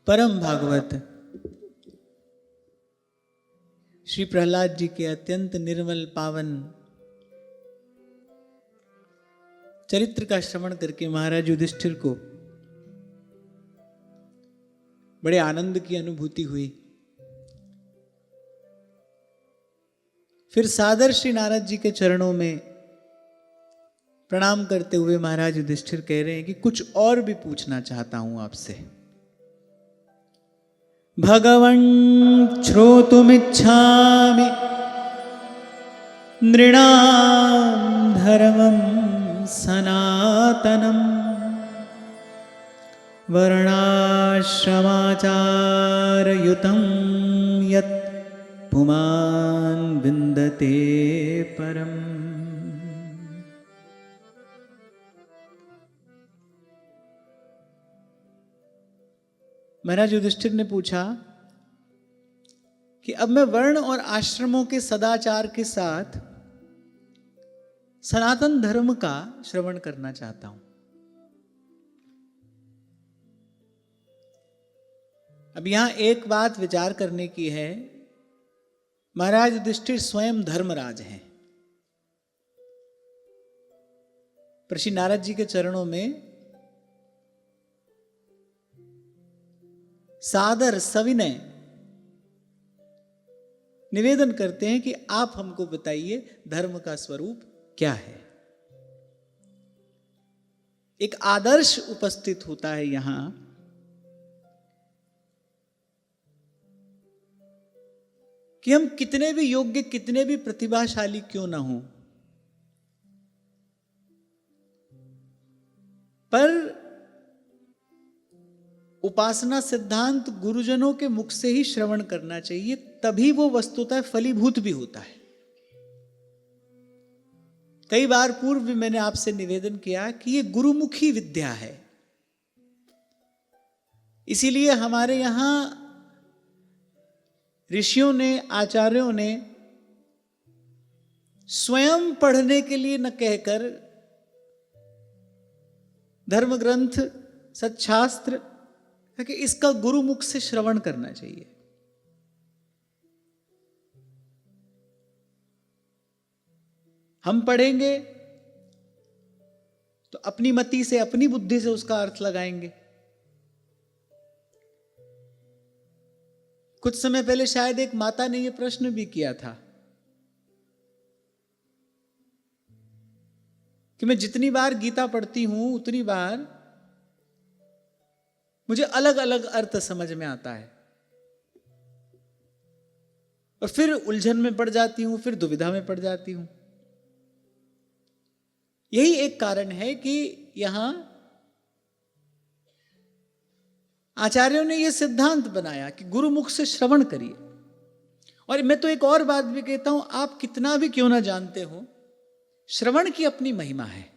परम भागवत श्री प्रहलाद जी के अत्यंत निर्मल पावन चरित्र का श्रवण करके महाराज युधिष्ठिर को बड़े आनंद की अनुभूति हुई। फिर सादर श्री नारद जी के चरणों में प्रणाम करते हुए महाराज युधिष्ठिर कह रहे हैं कि कुछ और भी पूछना चाहता हूं आपसे। भगवन् श्रोतुमिच्छामि नृणां धर्मं सनातनं वर्णाश्रमाचारयुतं यत् पुमान् विन्दते परम्। महाराज युधिष्ठिर ने पूछा कि अब मैं वर्ण और आश्रमों के सदाचार के साथ सनातन धर्म का श्रवण करना चाहता हूं। अब यहां एक बात विचार करने की है, महाराज युधिष्ठिर स्वयं धर्मराज हैं। पर श्री नारद जी के चरणों में सादर सविनय निवेदन करते हैं कि आप हमको बताइए धर्म का स्वरूप क्या है। एक आदर्श उपस्थित होता है यहां कि हम कितने भी योग्य, कितने भी प्रतिभाशाली क्यों ना हो, पर उपासना सिद्धांत गुरुजनों के मुख से ही श्रवण करना चाहिए, तभी वो वस्तुतः फलीभूत भी होता है। कई बार पूर्व भी मैंने आपसे निवेदन किया कि ये गुरुमुखी विद्या है। इसीलिए हमारे यहां ऋषियों ने, आचार्यों ने स्वयं पढ़ने के लिए न कहकर धर्म ग्रंथ, सच्छास्त्र कि इसका गुरुमुख से श्रवण करना चाहिए। हम पढ़ेंगे तो अपनी मति से, अपनी बुद्धि से उसका अर्थ लगाएंगे। कुछ समय पहले शायद एक माता ने यह प्रश्न भी किया था कि मैं जितनी बार गीता पढ़ती हूं उतनी बार मुझे अलग अलग अर्थ समझ में आता है और फिर उलझन में पड़ जाती हूं, फिर दुविधा में पड़ जाती हूं। यही एक कारण है कि यहां आचार्यों ने यह सिद्धांत बनाया कि गुरुमुख से श्रवण करिए। और मैं तो एक और बात भी कहता हूं, आप कितना भी क्यों ना जानते हो, श्रवण की अपनी महिमा है।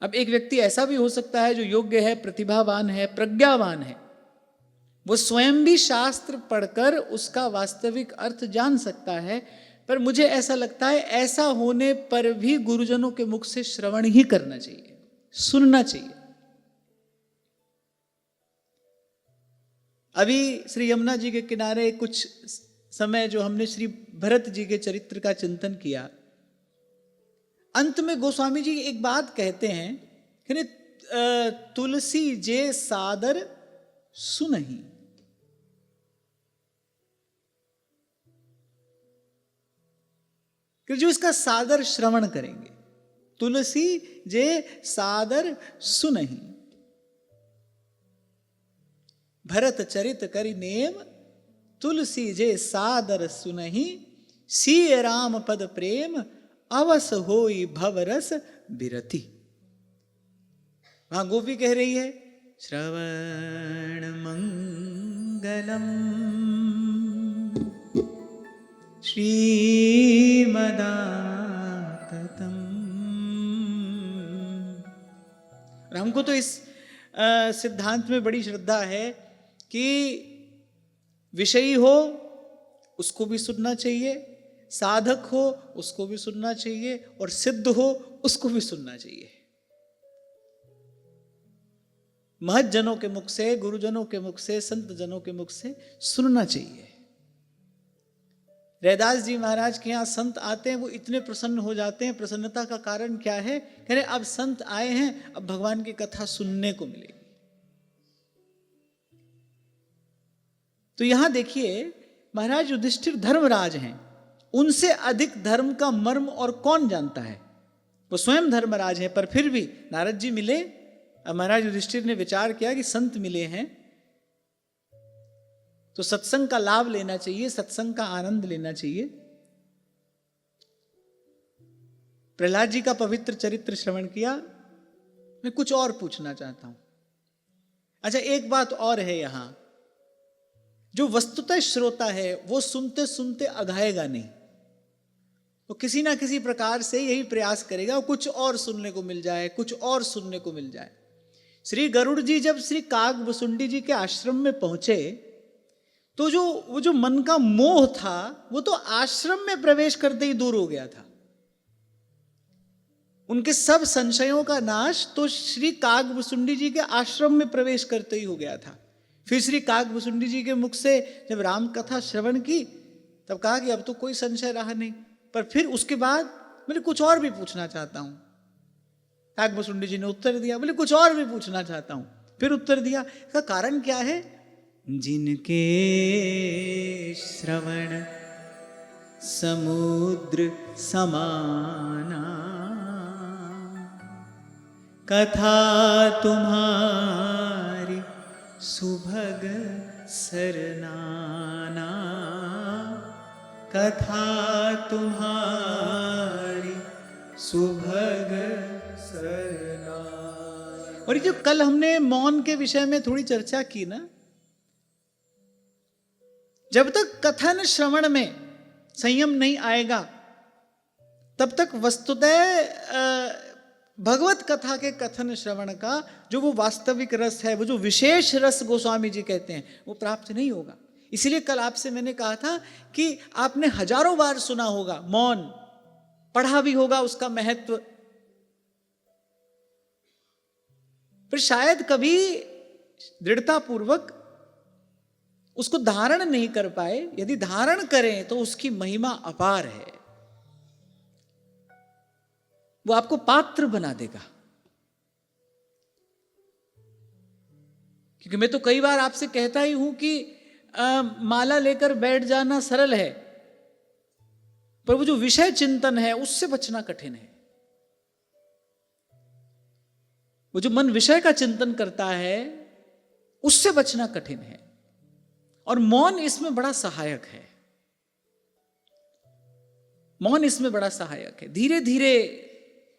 अब एक व्यक्ति ऐसा भी हो सकता है जो योग्य है, प्रतिभावान है, प्रज्ञावान है, वो स्वयं भी शास्त्र पढ़कर उसका वास्तविक अर्थ जान सकता है, पर मुझे ऐसा लगता है ऐसा होने पर भी गुरुजनों के मुख से श्रवण ही करना चाहिए, सुनना चाहिए। अभी श्री यमुना जी के किनारे कुछ समय जो हमने श्री भरत जी के चरित्र का चिंतन किया, अंत में गोस्वामी जी एक बात कहते हैं कि तुलसी जे सादर सुनहि। कि जो इसका सादर श्रवण करेंगे, तुलसी जे सादर सुनहि। भरत चरित करि नेम, तुलसी जे सादर सुनहि। सिय राम पद प्रेम, अवस होई भवरस बिरति। वहां गोपी कह रही है, श्रवण मंगलम श्रीमदाततम। और हमको तो इस सिद्धांत में बड़ी श्रद्धा है कि विषयी हो उसको भी सुनना चाहिए, साधक हो उसको भी सुनना चाहिए, और सिद्ध हो उसको भी सुनना चाहिए। महत जनों के मुख से, गुरुजनों के मुख से, संत जनों के मुख से सुनना चाहिए। रैदास जी महाराज के यहाँ संत आते हैं, वो इतने प्रसन्न हो जाते हैं। प्रसन्नता का कारण क्या है? कह रहे अब संत आए हैं, अब भगवान की कथा सुनने को मिलेगी। तो यहां देखिए, महाराज युधिष्ठिर धर्मराज हैं, उनसे अधिक धर्म का मर्म और कौन जानता है? वो स्वयं धर्मराज हैं। पर फिर भी नारद जी मिले। अब महाराज युधिष्ठिर ने विचार किया कि संत मिले हैं तो सत्संग का लाभ लेना चाहिए, सत्संग का आनंद लेना चाहिए। प्रहलाद जी का पवित्र चरित्र श्रवण किया। मैं कुछ और पूछना चाहता हूं। अच्छा, एक बात और है यहां, जो वस्तुतः श्रोता है वो सुनते सुनते अघाएगा नहीं, वो किसी ना किसी प्रकार से यही प्रयास करेगा कुछ और सुनने को मिल जाए, कुछ और सुनने को मिल जाए। श्री गरुड़ जी जब श्री कागभुसुंडी जी के आश्रम में पहुंचे तो वो जो मन का मोह था वो तो आश्रम में प्रवेश करते ही दूर हो गया था। उनके सब संशयों का नाश तो श्री कागभुसुंडी जी के आश्रम में प्रवेश करते ही हो गया था। फिर श्री कागभुसुंडी जी के मुख से जब राम कथा श्रवण की तब कहा कि अब तो कोई संशय रहा नहीं। पर फिर उसके बाद बोले कुछ और भी पूछना चाहता हूं। कागभुसुंडी जी ने उत्तर दिया, बोले कुछ और भी पूछना चाहता हूं। फिर उत्तर दिया, इसका कारण क्या है? जिनके श्रवण समुद्र समाना, कथा तुम्हारी सुभग सरनाना, कथा तुम्हारी सुभग सरनाना। और ये जो कल हमने मौन के विषय में थोड़ी चर्चा की ना, जब तक कथन श्रवण में संयम नहीं आएगा तब तक वस्तुतः भगवत कथा के कथन श्रवण का जो वो वास्तविक रस है, वो जो विशेष रस गोस्वामी जी कहते हैं, वो प्राप्त नहीं होगा। इसीलिए कल आपसे मैंने कहा था कि आपने हजारों बार सुना होगा मौन, पढ़ा भी होगा उसका महत्व, फिर शायद कभी दृढ़ता पूर्वक उसको धारण नहीं कर पाए। यदि धारण करें तो उसकी महिमा अपार है, वो आपको पात्र बना देगा। क्योंकि मैं तो कई बार आपसे कहता ही हूं कि माला लेकर बैठ जाना सरल है, पर वो जो विषय चिंतन है उससे बचना कठिन है। वो जो मन विषय का चिंतन करता है उससे बचना कठिन है, और मौन इसमें बड़ा सहायक है। मौन इसमें बड़ा सहायक है। धीरे धीरे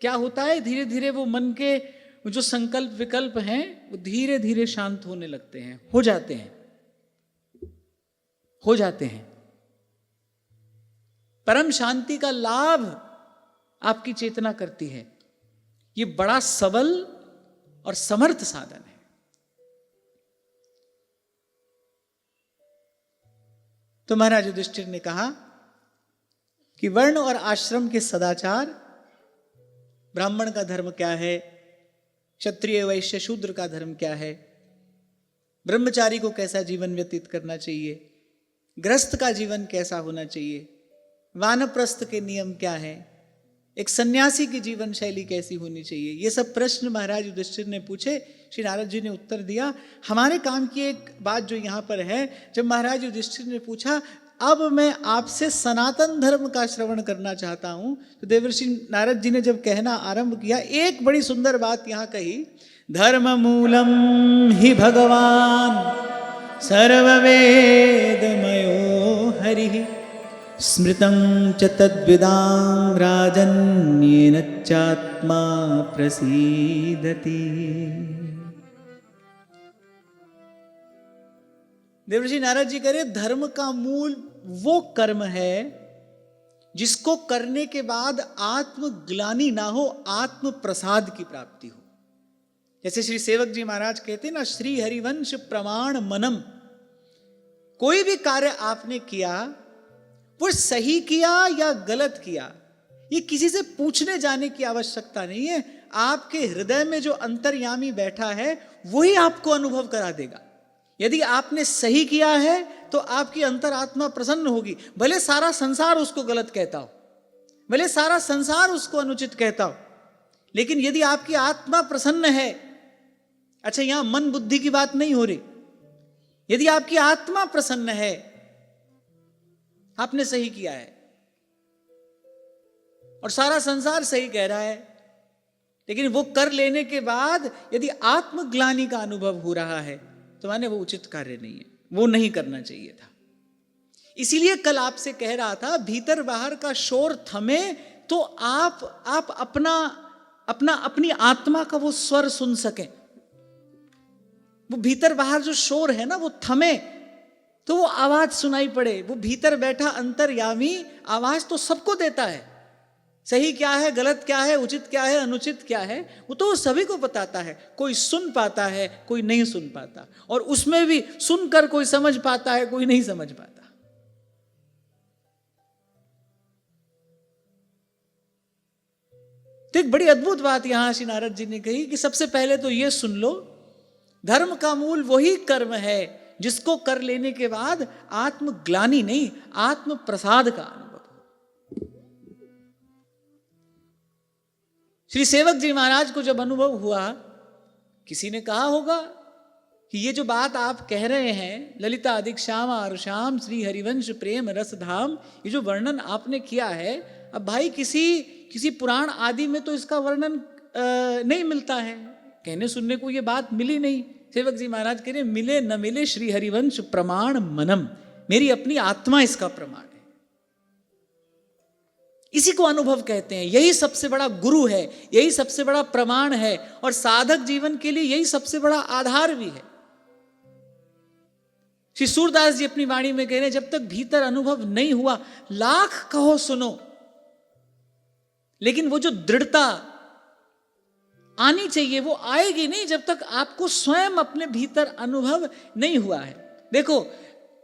क्या होता है, धीरे धीरे वो मन के जो संकल्प विकल्प हैं वो धीरे धीरे शांत होने लगते हैं, हो जाते हैं। परम शांति का लाभ आपकी चेतना करती है। ये बड़ा सबल और समर्थ साधन है। तो महाराज युधिष्ठिर ने कहा कि वर्ण और आश्रम के सदाचार, ब्राह्मण का धर्म क्या है, क्षत्रिय वैश्य शूद्र का धर्म क्या है, ब्रह्मचारी को कैसा जीवन व्यतीत करना चाहिए, गृहस्थ का जीवन कैसा होना चाहिए, वानप्रस्थ के नियम क्या है, एक सन्यासी की जीवन शैली कैसी होनी चाहिए, ये सब प्रश्न महाराज युधिष्ठिर ने पूछे। श्री नारद जी ने उत्तर दिया। हमारे काम की एक बात जो यहाँ पर है, जब महाराज युधिष्ठिर ने पूछा अब मैं आपसे सनातन धर्म का श्रवण करना चाहता हूं, तो देवर्षि नारद जी ने जब कहना आरंभ किया, एक बड़ी सुंदर बात यहाँ कही, धर्म मूलम ही भगवान सर्ववेदमयो हरिः स्मृतं च तद्विदां राजन्येन चात्मा प्रसीदति। देवर्षि नारद जी कह रहे धर्म का मूल वो कर्म है जिसको करने के बाद आत्मग्लानि ना हो, आत्म प्रसाद की प्राप्ति हो। जैसे श्री सेवक जी महाराज कहते हैं ना, श्री हरिवंश प्रमाण मनम, कोई भी कार्य आपने किया वो सही किया या गलत किया, ये किसी से पूछने जाने की आवश्यकता नहीं है। आपके हृदय में जो अंतर्यामी बैठा है वही आपको अनुभव करा देगा। यदि आपने सही किया है तो आपकी अंतरात्मा प्रसन्न होगी, भले सारा संसार उसको गलत कहता हो, भले सारा संसार उसको अनुचित कहता हो, लेकिन यदि आपकी आत्मा प्रसन्न है, अच्छा यहां मन बुद्धि की बात नहीं हो रही, यदि आपकी आत्मा प्रसन्न है, आपने सही किया है और सारा संसार सही कह रहा है, लेकिन वो कर लेने के बाद यदि आत्मग्लानि का अनुभव हो रहा है तो माने वो उचित कार्य नहीं है, वो नहीं करना चाहिए था। इसीलिए कल आपसे कह रहा था भीतर बाहर का शोर थमे तो आप अपनी आत्मा का वो स्वर सुन सकें। वो भीतर बाहर जो शोर है ना वो थमे तो वो आवाज सुनाई पड़े। वो भीतर बैठा अंतर्यामी आवाज तो सबको देता है, सही क्या है, गलत क्या है, उचित क्या है, अनुचित क्या है, वो तो सभी को बताता है। कोई सुन पाता है, कोई नहीं सुन पाता, और उसमें भी सुनकर कोई समझ पाता है, कोई नहीं समझ पाता। तो एक बड़ी अद्भुत बात यहां श्री नारद जी ने कही कि सबसे पहले तो ये सुन लो, धर्म का मूल वही कर्म है जिसको कर लेने के बाद आत्मग्लानि नहीं, आत्म प्रसाद का अनुभव। श्री सेवक जी महाराज को जब अनुभव हुआ, किसी ने कहा होगा कि ये जो बात आप कह रहे हैं, ललिता अधिक श्याम आरुषाम श्री हरिवंश प्रेम रस धाम, ये जो वर्णन आपने किया है, अब भाई किसी पुराण आदि में तो इसका वर्णन नहीं मिलता है, कहने सुनने को ये बात मिली नहीं। सेवक जी महाराज कह रहे मिले न मिले श्री हरिवंश प्रमाण मनम, मेरी अपनी आत्मा इसका प्रमाण है। इसी को अनुभव कहते हैं, यही सबसे बड़ा गुरु है, यही सबसे बड़ा प्रमाण है, और साधक जीवन के लिए यही सबसे बड़ा आधार भी है। श्री सूरदास जी अपनी वाणी में कह रहे हैं जब तक भीतर अनुभव नहीं हुआ लाख कहो सुनो, लेकिन वो जो दृढ़ता आनी चाहिए वो आएगी नहीं जब तक आपको स्वयं अपने भीतर अनुभव नहीं हुआ है। देखो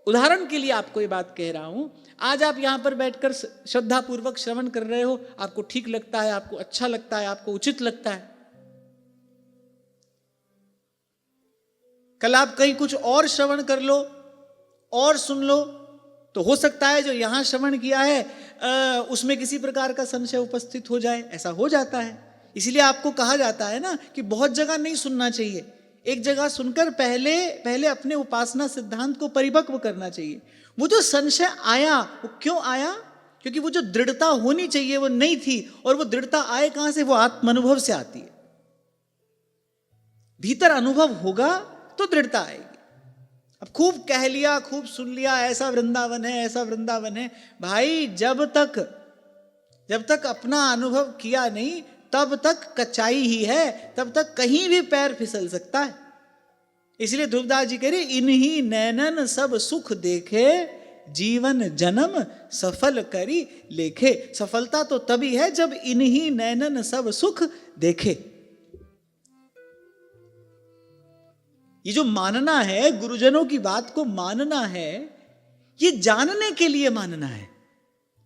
उदाहरण के लिए आपको ये बात कह रहा हूं, आज आप यहां पर बैठकर श्रद्धा पूर्वक श्रवण कर रहे हो, आपको ठीक लगता है, आपको अच्छा लगता है, आपको उचित लगता है। कल आप कहीं कुछ और श्रवण कर लो और सुन लो, तो हो सकता है जो यहां श्रवण किया है उसमें किसी प्रकार का संशय उपस्थित हो जाए, ऐसा हो जाता है। इसलिए आपको कहा जाता है ना कि बहुत जगह नहीं सुनना चाहिए, एक जगह सुनकर पहले अपने उपासना सिद्धांत को परिपक्व करना चाहिए। वो जो संशय आया वो क्यों आया? क्योंकि वो जो दृढ़ता होनी चाहिए वो नहीं थी, और वो दृढ़ता आए कहां से? वो आत्मानुभव से आती है। भीतर अनुभव होगा तो दृढ़ता आएगी। अब खूब कह लिया, खूब सुन लिया, ऐसा वृंदावन है, ऐसा वृंदावन है, भाई जब तक अपना अनुभव किया नहीं तब तक कच्चाई ही है, तब तक कहीं भी पैर फिसल सकता है। इसलिए ध्रुवदास जी कह रहे इन्हीं नैनन सब सुख देखे, जीवन जन्म सफल करी लेखे। सफलता तो तभी है जब इन्हीं नैनन सब सुख देखे। ये जो मानना है, गुरुजनों की बात को मानना है, ये जानने के लिए मानना है।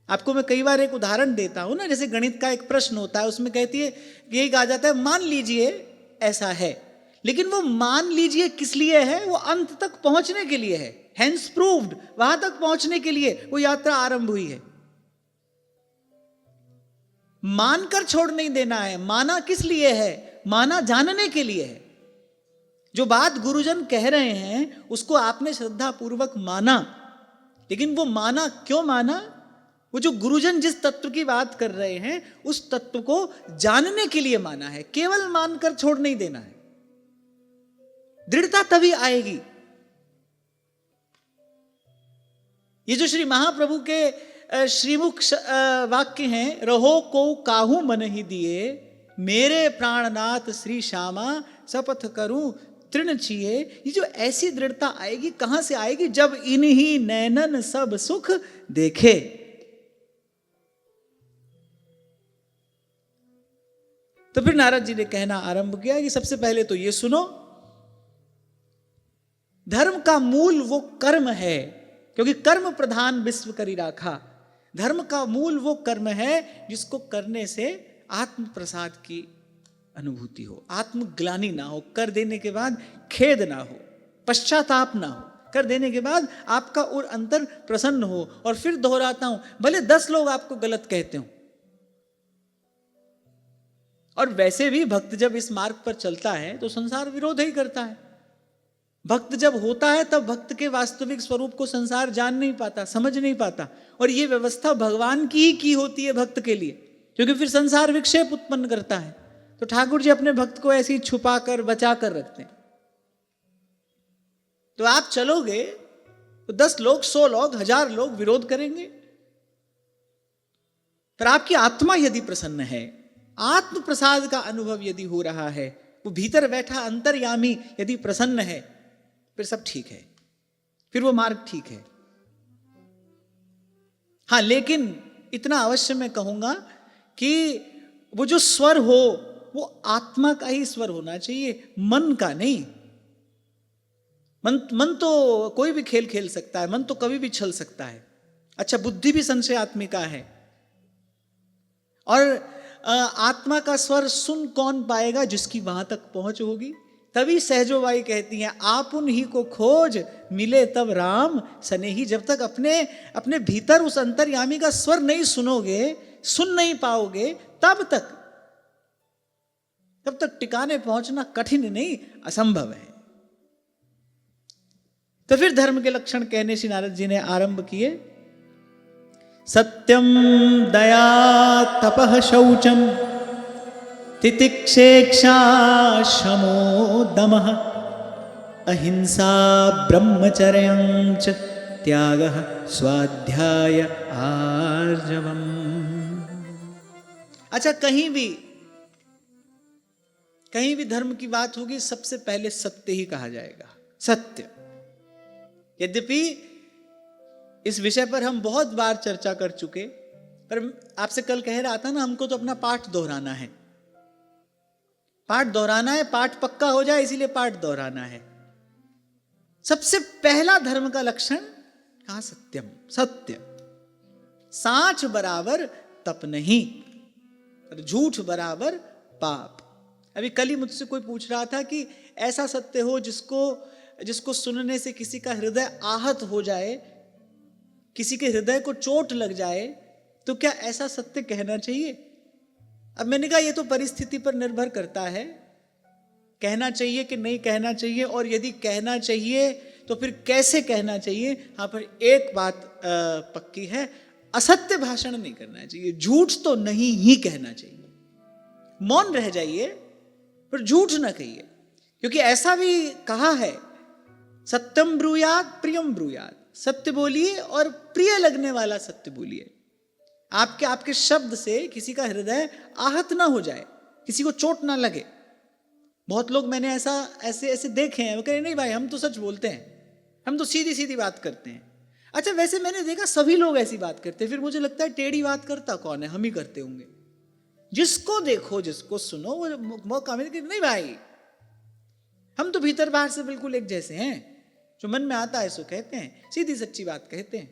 आपको मैं कई बार एक उदाहरण देता हूं ना, जैसे गणित का एक प्रश्न होता है, उसमें कहती है यही कहा जाता है मान लीजिए ऐसा है, लेकिन वो मान लीजिए किस लिए है? वो अंत तक पहुंचने के लिए है, हेंस प्रूव्ड, वहां तक पहुंचने के लिए वो यात्रा आरंभ हुई है। मानकर छोड़ नहीं देना है। माना किस लिए है? माना जानने के लिए है। जो बात गुरुजन कह रहे हैं उसको आपने श्रद्धा पूर्वक माना, लेकिन वो माना क्यों माना? वो जो गुरुजन जिस तत्व की बात कर रहे हैं उस तत्व को जानने के लिए माना है, केवल मानकर छोड़ नहीं देना है। दृढ़ता तभी आएगी। ये जो श्री महाप्रभु के श्रीमुख वाक्य हैं, रहो को काहू मन ही दिए, मेरे प्राणनाथ श्री श्यामा शपथ करूं तृण छिए। ये जो ऐसी दृढ़ता आएगी, कहां से आएगी? जब इन्हीं नैनन सब सुख देखे। तो फिर नारद जी ने कहना आरंभ किया कि सबसे पहले तो ये सुनो, धर्म का मूल वो कर्म है, क्योंकि कर्म प्रधान विश्व करी राखा। धर्म का मूल वो कर्म है जिसको करने से आत्म प्रसाद की अनुभूति हो, आत्मग्लानि ना हो, कर देने के बाद खेद ना हो, पश्चाताप ना हो, कर देने के बाद आपका और अंतर प्रसन्न हो। और फिर दोहराता हूं, भले 10 लोग आपको गलत कहते हो, और वैसे भी भक्त जब इस मार्ग पर चलता है तो संसार विरोध ही करता है। भक्त जब होता है तब भक्त के वास्तविक स्वरूप को संसार जान नहीं पाता, समझ नहीं पाता, और ये व्यवस्था भगवान की ही की होती है भक्त के लिए, क्योंकि फिर संसार विक्षेप उत्पन्न करता है। तो ठाकुर जी अपने भक्त को ऐसे ही छुपा कर बचा कर रखते हैं। तो आप चलोगे तो 10 लोग, 100 लोग, 1000 लोग विरोध करेंगे, पर आपकी आत्मा यदि प्रसन्न है, आत्म प्रसाद का अनुभव यदि हो रहा है, वो भीतर बैठा अंतर्यामी यदि प्रसन्न है, फिर सब ठीक है, फिर वो मार्ग ठीक है। हां, लेकिन इतना अवश्य मैं कहूंगा कि वो जो स्वर हो वो आत्मा का ही स्वर होना चाहिए, मन का नहीं। मन तो कोई भी खेल खेल सकता है, मन तो कभी भी छल सकता है। अच्छा, बुद्धि भी संशय आत्मिका है, और आत्मा का स्वर सुन कौन पाएगा? जिसकी वहां तक पहुंच होगी। तभी सहजो बाई कहती हैं, आप उन्हीं को खोज मिले तब राम सनेही। जब तक अपने भीतर उस अंतर्यामी का स्वर नहीं सुनोगे, सुन नहीं पाओगे, तब तक टिकाने पहुंचना कठिन नहीं, असंभव है। तो फिर धर्म के लक्षण कहने से नारद जी ने आरंभ किए। सत्यम दया तपः शौचम तितिक्षेक्षा शमो दमः अहिंसा ब्रह्मचर्यं च त्यागः स्वाध्याय आर्जवम्। अच्छा, कहीं भी धर्म की बात होगी, सबसे पहले सत्य ही कहा जाएगा। सत्य। यद्यपि इस विषय पर हम बहुत बार चर्चा कर चुके, पर आपसे कल कह रहा था ना, हमको तो अपना पाठ दोहराना है, पाठ पक्का हो जाए, इसीलिए पाठ दोहराना है। सबसे पहला धर्म का लक्षण कहा? सत्यम, सत्य। साच बराबर तप नहीं, झूठ बराबर पाप। अभी कल ही मुझसे कोई पूछ रहा था कि ऐसा सत्य हो जिसको सुनने से किसी का हृदय आहत हो जाए, किसी के हृदय को चोट लग जाए, तो क्या ऐसा सत्य कहना चाहिए? अब मैंने कहा, यह तो परिस्थिति पर निर्भर करता है, कहना चाहिए कि नहीं कहना चाहिए, और यदि कहना चाहिए तो फिर कैसे कहना चाहिए। हाँ, पर एक बात पक्की है, असत्य भाषण नहीं करना चाहिए, झूठ तो नहीं ही कहना चाहिए। मौन रह जाइए पर झूठ ना कहिए, क्योंकि ऐसा भी कहा है, सत्यम ब्रूयात प्रियम ब्रूयात। सत्य बोलिए और प्रिय लगने वाला सत्य बोलिए। आपके शब्द से किसी का हृदय आहत ना हो जाए, किसी को चोट ना लगे। बहुत लोग मैंने ऐसे देखे हैं, वो कह रहे नहीं भाई, हम तो सच बोलते हैं, हम तो सीधी सीधी बात करते हैं। अच्छा, वैसे मैंने देखा सभी लोग ऐसी बात करते हैं, फिर मुझे लगता है टेढ़ी बात करता कौन है? हम ही करते होंगे। जिसको देखो, जिसको सुनो, वो मौका मिले कि नहीं भाई, हम तो भीतर बाहर से बिल्कुल एक जैसे हैं, जो मन में आता है सो कहते हैं, सीधी सच्ची बात कहते हैं।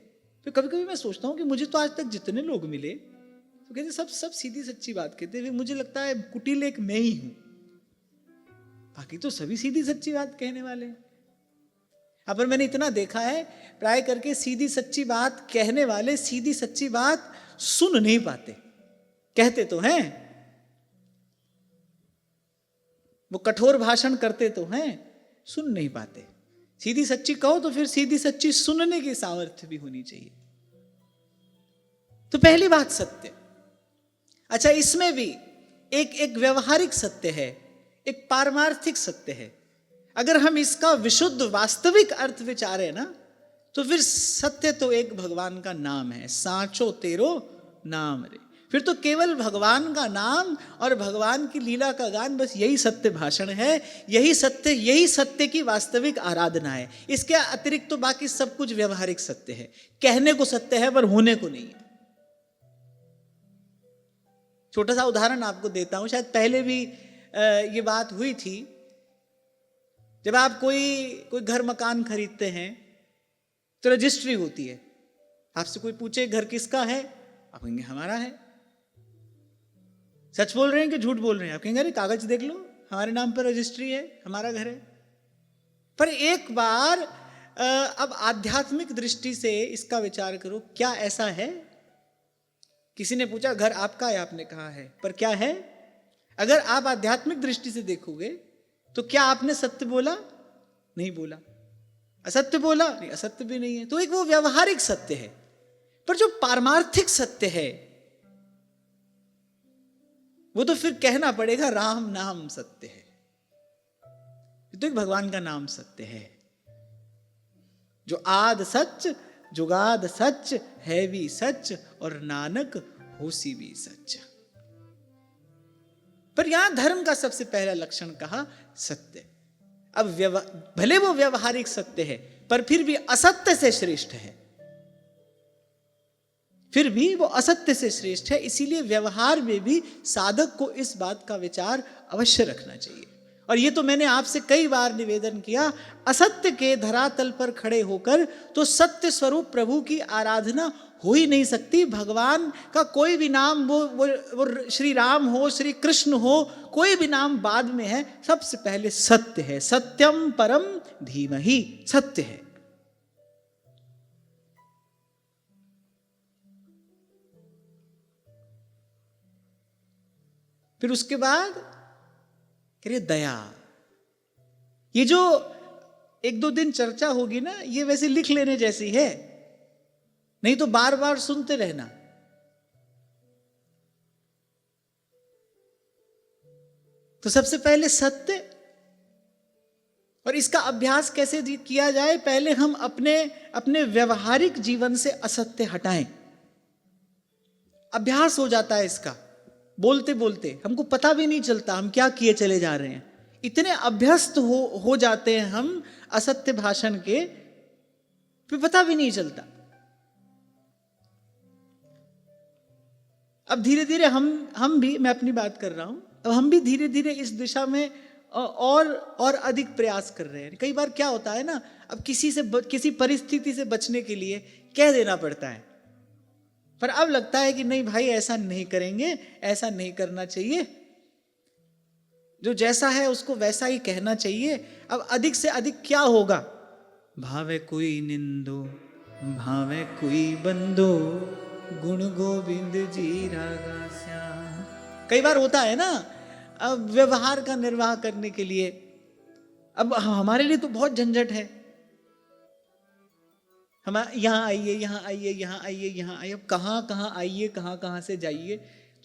फिर कभी कभी मैं सोचता हूँ कि मुझे तो आज तक जितने लोग मिले तो कहते सब सीधी सच्ची बात कहते हैं। फिर मुझे लगता है कुटिल एक मैं ही हूं, बाकी तो सभी सीधी सच्ची बात कहने वाले हैं। पर मैंने इतना देखा है, प्राय करके सीधी सच्ची बात कहने वाले सीधी सच्ची बात सुन नहीं पाते। कहते तो हैं, वो कठोर भाषण करते तो हैं, सुन नहीं पाते। सीधी सच्ची कहो तो फिर सीधी सच्ची सुनने की सामर्थ्य भी होनी चाहिए। तो पहली बात सत्य। अच्छा, इसमें भी एक व्यवहारिक सत्य है, एक पारमार्थिक सत्य है। अगर हम इसका विशुद्ध वास्तविक अर्थ विचारें ना, तो फिर सत्य तो एक भगवान का नाम है, सांचो तेरो नाम रे। फिर तो केवल भगवान का नाम और भगवान की लीला का गान, बस यही सत्य भाषण है, यही सत्य की वास्तविक आराधना है। इसके अतिरिक्त तो बाकी सब कुछ व्यवहारिक सत्य है, कहने को सत्य है पर होने को नहीं है। छोटा सा उदाहरण आपको देता हूं, शायद पहले भी ये बात हुई थी। जब आप कोई घर मकान खरीदते हैं तो रजिस्ट्री होती है। आपसे कोई पूछे घर किसका है, आप कहेंगे हमारा है। सच बोल रहे हैं कि झूठ बोल रहे हैं? आप कहेंगे अरे कागज देख लो, हमारे नाम पर रजिस्ट्री है, हमारा घर है। पर एक बार अब आध्यात्मिक दृष्टि से इसका विचार करो, क्या ऐसा है? किसी ने पूछा घर आपका है, आपने कहा है, पर क्या है? अगर आप आध्यात्मिक दृष्टि से देखोगे तो क्या आपने सत्य बोला? नहीं बोला। असत्य बोला? नहीं, असत्य भी नहीं है। तो एक वो व्यवहारिक सत्य है, पर जो पारमार्थिक सत्य है वो तो फिर कहना पड़ेगा राम नाम सत्य है। तो एक भगवान का नाम सत्य है, जो आद सच जुगाद सच है भी सच और नानक होसी भी सच। पर यहां धर्म का सबसे पहला लक्षण कहा सत्य। अब भले वो व्यवहारिक सत्य है पर फिर भी असत्य से श्रेष्ठ है, फिर भी वो असत्य से श्रेष्ठ है। इसीलिए व्यवहार में भी साधक को इस बात का विचार अवश्य रखना चाहिए। और ये तो मैंने आपसे कई बार निवेदन किया, असत्य के धरातल पर खड़े होकर तो सत्य स्वरूप प्रभु की आराधना हो ही नहीं सकती। भगवान का कोई भी नाम, वो श्री राम हो, श्री कृष्ण हो, कोई भी नाम बाद में है, सबसे पहले सत्य है। सत्यम परम धीमहि, सत्य है। फिर उसके बाद करिए दया। ये जो एक दो दिन चर्चा होगी ना, ये वैसे लिख लेने जैसी है, नहीं तो बार बार सुनते रहना। तो सबसे पहले सत्य, और इसका अभ्यास कैसे किया जाए? पहले हम अपने व्यवहारिक जीवन से असत्य हटाएं। अभ्यास हो जाता है इसका, बोलते बोलते हमको पता भी नहीं चलता हम क्या किए चले जा रहे हैं। इतने अभ्यस्त हो जाते हैं हम असत्य भाषण के, फिर पता भी नहीं चलता। अब धीरे धीरे हम भी, मैं अपनी बात कर रहा हूं, अब हम भी धीरे धीरे इस दिशा में और अधिक प्रयास कर रहे हैं। कई बार क्या होता है ना, अब किसी परिस्थिति से बचने के लिए कह देना पड़ता है, पर अब लगता है कि नहीं भाई ऐसा नहीं करेंगे, ऐसा नहीं करना चाहिए, जो जैसा है उसको वैसा ही कहना चाहिए। अब अधिक से अधिक क्या होगा? भावे कोई निंदो भावे कोई बंदो, गुण गोविंद जी रागा श्याम। कई बार होता है ना, अब व्यवहार का निर्वाह करने के लिए अब हमारे लिए तो बहुत झंझट है। हम यहाँ आइए, यहाँ आइए, यहाँ आइए, यहाँ आइए, अब कहाँ आइए, कहाँ से जाइए।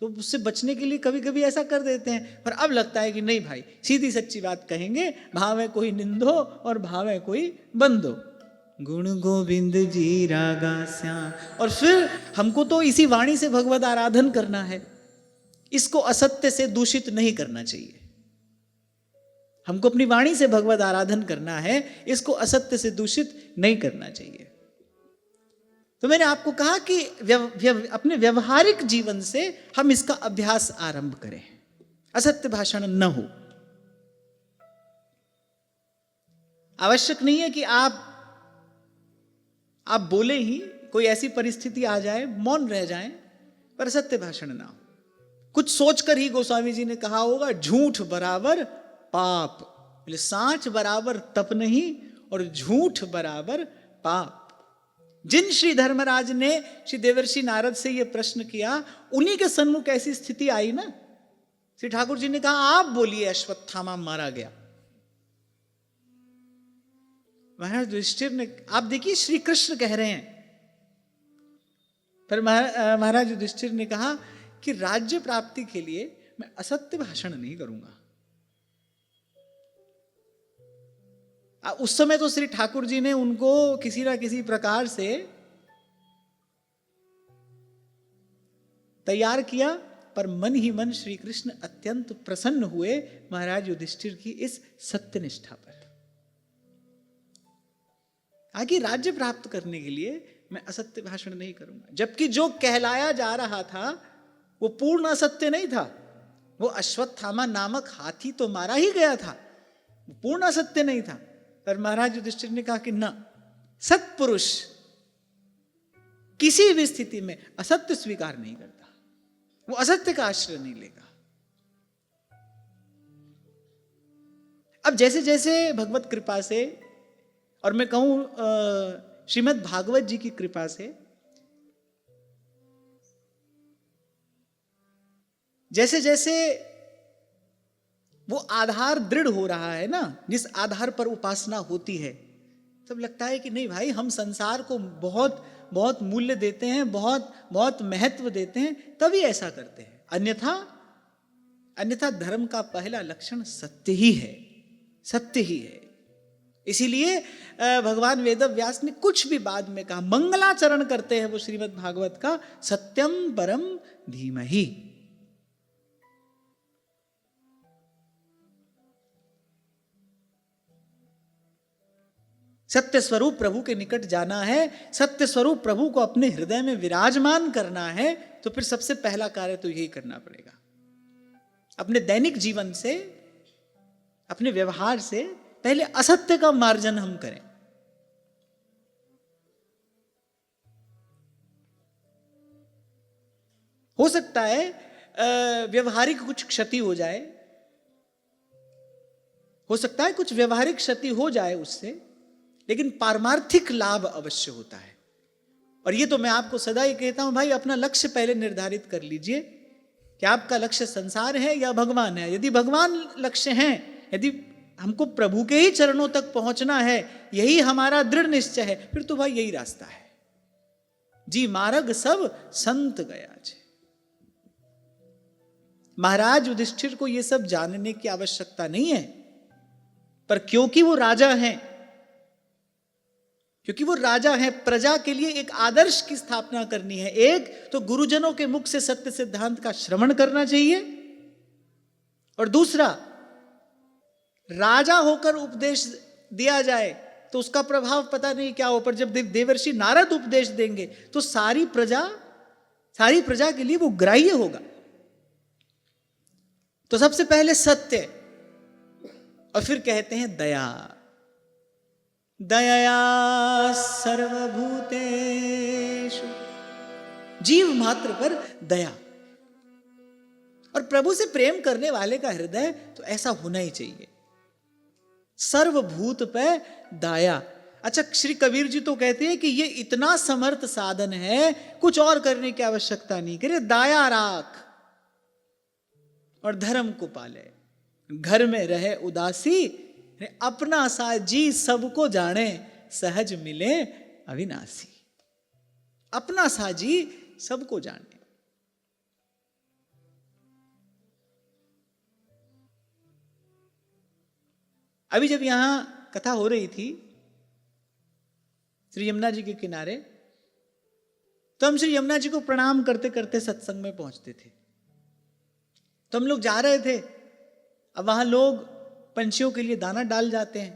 तो उससे बचने के लिए कभी कभी ऐसा कर देते हैं, पर अब लगता है कि नहीं भाई, सीधी सच्ची बात कहेंगे, भावे कोई निंदो और भावे कोई बंदो, गुण गोविंद जी रागा श्याम। और फिर हमको तो इसी वाणी से भगवत आराधन करना है, इसको असत्य से दूषित नहीं करना चाहिए। हमको अपनी वाणी से भगवत आराधन करना है, इसको असत्य से दूषित नहीं करना चाहिए। तो मैंने आपको कहा कि अपने व्यवहारिक जीवन से हम इसका अभ्यास आरंभ करें, असत्य भाषण न हो। आवश्यक नहीं है कि आप बोले ही, कोई ऐसी परिस्थिति आ जाए मौन रह जाएं, पर असत्य भाषण ना हो। कुछ सोचकर ही गोस्वामी जी ने कहा होगा, झूठ बराबर पाप, बोले सांच बराबर तप नहीं और झूठ बराबर पाप। जिन श्री धर्मराज ने श्री देवर्षि नारद से यह प्रश्न किया, उन्हीं के सन्मुख ऐसी स्थिति आई ना। श्री ठाकुर जी ने कहा आप बोलिए, अश्वत्थामा मारा गया। महाराज युधिष्ठिर ने, आप देखिए श्री कृष्ण कह रहे हैं, पर महाराज युधिष्ठिर ने कहा कि राज्य प्राप्ति के लिए मैं असत्य भाषण नहीं करूंगा। उस समय तो श्री ठाकुर जी ने उनको किसी ना किसी प्रकार से तैयार किया, पर मन ही मन श्री कृष्ण अत्यंत प्रसन्न हुए महाराज युधिष्ठिर की इस सत्यनिष्ठा पर। आगे राज्य प्राप्त करने के लिए मैं असत्य भाषण नहीं करूंगा। जबकि जो कहलाया जा रहा था वो पूर्ण असत्य नहीं था। वो अश्वत्थामा नामक हाथी तो मारा ही गया था, वो पूर्ण असत्य नहीं था। पर महाराज युधिष्ठिर ने कहा कि ना, सत्पुरुष किसी भी स्थिति में असत्य स्वीकार नहीं करता, वो असत्य का आश्रय नहीं लेगा। अब जैसे जैसे भगवत कृपा से, और मैं कहूं श्रीमद् भागवत जी की कृपा से, जैसे जैसे वो आधार दृढ़ हो रहा है ना, जिस आधार पर उपासना होती है, तब लगता है कि नहीं भाई, हम संसार को बहुत बहुत मूल्य देते हैं, बहुत बहुत महत्व देते हैं, तभी ऐसा करते हैं। अन्यथा अन्यथा धर्म का पहला लक्षण सत्य ही है, सत्य ही है। इसीलिए भगवान वेदव्यास ने कुछ भी बाद में कहा, मंगलाचरण करते हैं वो श्रीमद् भागवत का, सत्यम परम धीमहि। सत्य स्वरूप प्रभु के निकट जाना है, सत्य स्वरूप प्रभु को अपने हृदय में विराजमान करना है, तो फिर सबसे पहला कार्य तो यही करना पड़ेगा। अपने दैनिक जीवन से, अपने व्यवहार से पहले असत्य का मार्जन हम करें। हो सकता है व्यवहारिक कुछ क्षति हो जाए, हो सकता है कुछ व्यवहारिक क्षति हो जाए उससे, लेकिन पारमार्थिक लाभ अवश्य होता है। और ये तो मैं आपको सदा ही कहता हूं भाई, अपना लक्ष्य पहले निर्धारित कर लीजिए कि आपका लक्ष्य संसार है या भगवान है। यदि भगवान लक्ष्य हैं, यदि हमको प्रभु के ही चरणों तक पहुंचना है, यही हमारा दृढ़ निश्चय है, फिर तो भाई यही रास्ता है। जी मार्ग सब संत गया छे। महाराज युधिष्ठिर को यह सब जानने की आवश्यकता नहीं है, पर क्योंकि वो राजा हैं, क्योंकि वो राजा है, प्रजा के लिए एक आदर्श की स्थापना करनी है। एक तो गुरुजनों के मुख से सत्य सिद्धांत का श्रवण करना चाहिए, और दूसरा राजा होकर उपदेश दिया जाए तो उसका प्रभाव पता नहीं क्या हो, पर जब देवर्षि नारद उपदेश देंगे तो सारी प्रजा के लिए वो ग्राह्य होगा। तो सबसे पहले सत्य, और फिर कहते हैं दया। दया सर्वभूतेषु, जीव मात्र पर दया। और प्रभु से प्रेम करने वाले का हृदय तो ऐसा होना ही चाहिए, सर्वभूत पे दया। अच्छा, श्री कबीर जी तो कहते हैं कि ये इतना समर्थ साधन है, कुछ और करने की आवश्यकता नहीं, करे दया राख और धर्म को पाले, घर में रहे उदासी, अपना सा जी सबको जाने, सहज मिले अविनाशी। अपना सा जी सबको जाने। अभी जब यहां कथा हो रही थी श्री यमुना जी के किनारे, तो हम श्री यमुना जी को प्रणाम करते करते सत्संग में पहुंचते थे। तो हम लोग जा रहे थे, अब वहां लोग पंछियों के लिए दाना डाल जाते हैं।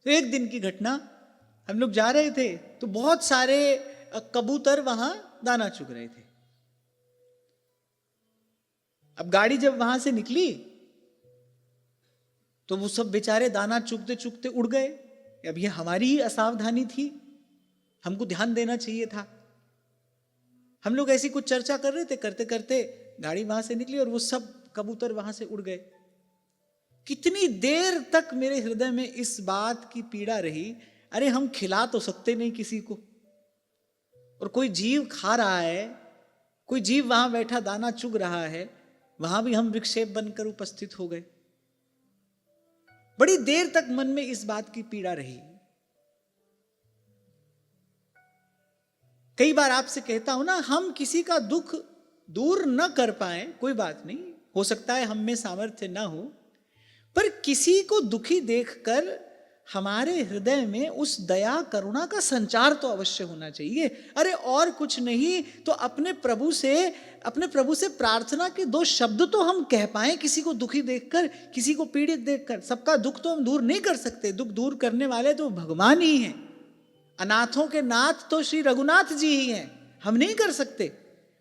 तो एक दिन की घटना, हम लोग जा रहे थे तो बहुत सारे कबूतर वहां दाना चुग रहे थे। अब गाड़ी जब वहां से निकली तो वो सब बेचारे दाना चुगते चुगते उड़ गए। अब ये हमारी ही असावधानी थी, हमको ध्यान देना चाहिए था। हम लोग ऐसी कुछ चर्चा कर रहे थे, करते करते गाड़ी वहां से निकली और वो सब कबूतर वहां से उड़ गए। कितनी देर तक मेरे हृदय में इस बात की पीड़ा रही, अरे हम खिला तो सकते नहीं किसी को, और कोई जीव खा रहा है, कोई जीव वहां बैठा दाना चुग रहा है, वहां भी हम विक्षेप बनकर उपस्थित हो गए। बड़ी देर तक मन में इस बात की पीड़ा रही। कई बार आपसे कहता हूं ना, हम किसी का दुख दूर न कर पाए, कोई बात नहीं, हो सकता है हम में सामर्थ्य ना हो, पर किसी को दुखी देखकर हमारे हृदय में उस दया करुणा का संचार तो अवश्य होना चाहिए। अरे और कुछ नहीं तो अपने प्रभु से प्रार्थना के दो शब्द तो हम कह पाए किसी को दुखी देखकर, किसी को पीड़ित देखकर। सबका दुख तो हम दूर नहीं कर सकते, दुख दूर करने वाले तो भगवान ही हैं। अनाथों के नाथ तो श्री रघुनाथ जी ही हैं, हम नहीं कर सकते।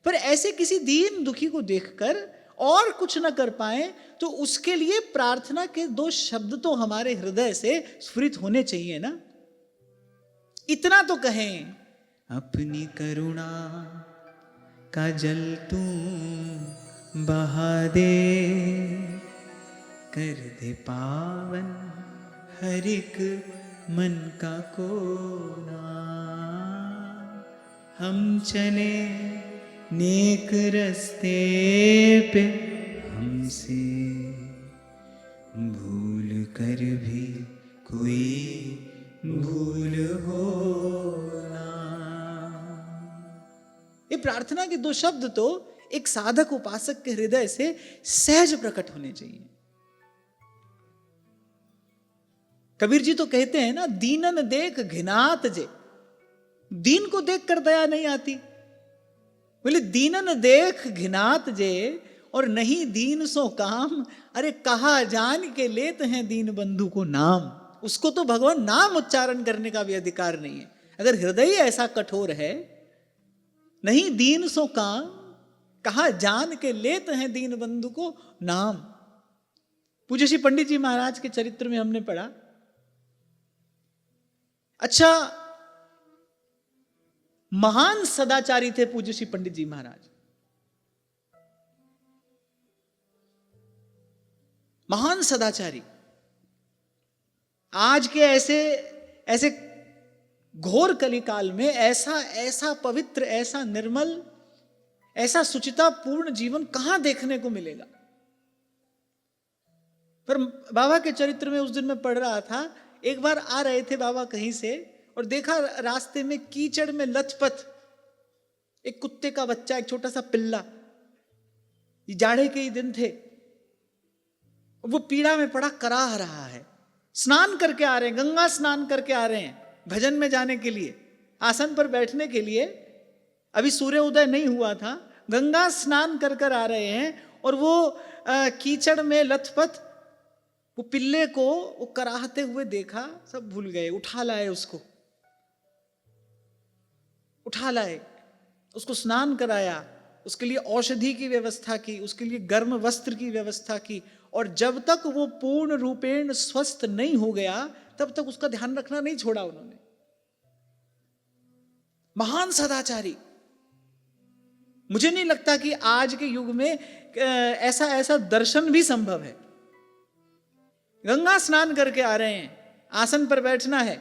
पर ऐसे किसी दीन दुखी को देखकर और कुछ न कर पाए तो उसके लिए प्रार्थना के दो शब्द तो हमारे हृदय से स्फुरित होने चाहिए ना। इतना तो कहें, अपनी करुणा का जल तू बहा दे, कर दे पावन हर एक मन का कोना। हम चले नेक रस्ते पे, हमसे भूल कर भी कोई भूल हो ना। ये प्रार्थना के दो शब्द तो एक साधक उपासक के हृदय से सहज प्रकट होने चाहिए। कबीर जी तो कहते हैं ना, दीनन देख घिनात जे। दीन को देख कर दया नहीं आती। बोले दीनन देख घिनात जे, और नहीं दीन सो काम। अरे कहा जान के लेते हैं दीन बंधु को नाम। उसको तो भगवान नाम उच्चारण करने का भी अधिकार नहीं है। अगर हृदय ऐसा कठोर है, नहीं दीन सो काम, कहा जान के लेते हैं दीन बंधु को नाम। पूज्य श्री पंडित जी महाराज के चरित्र में हमने पढ़ा, अच्छा महान सदाचारी थे पूज्य श्री पंडित जी महाराज। महान सदाचारी। आज के ऐसे घोर कलिकाल में ऐसा पवित्र, ऐसा निर्मल, ऐसा सुचितापूर्ण जीवन कहां देखने को मिलेगा। पर बाबा के चरित्र में उस दिन मैं पढ़ रहा था, एक बार आ रहे थे बाबा कहीं से और देखा रास्ते में कीचड़ में लथपथ एक कुत्ते का बच्चा, एक छोटा सा पिल्ला। ये जाड़े के ही दिन थे, वो पीड़ा में पड़ा कराह रहा है। स्नान करके आ रहे हैं, गंगा स्नान करके आ रहे हैं भजन में जाने के लिए, आसन पर बैठने के लिए। अभी सूर्य उदय नहीं हुआ था, गंगा स्नान कर कर आ रहे हैं और वो कीचड़ में लथपथ वो पिल्ले को वो कराहते हुए देखा, सब भूल गए। उठा लाए उसको, उठा लाए, उसको स्नान कराया, उसके लिए औषधि की व्यवस्था की, उसके लिए गर्म वस्त्र की व्यवस्था की। और जब तक वो पूर्ण रूपेण स्वस्थ नहीं हो गया, तब तक उसका ध्यान रखना नहीं छोड़ा उन्होंने। महान सदाचारी। मुझे नहीं लगता कि आज के युग में ऐसा दर्शन भी संभव है। गंगा स्नान करके आ रहे हैं, आसन पर बैठना है,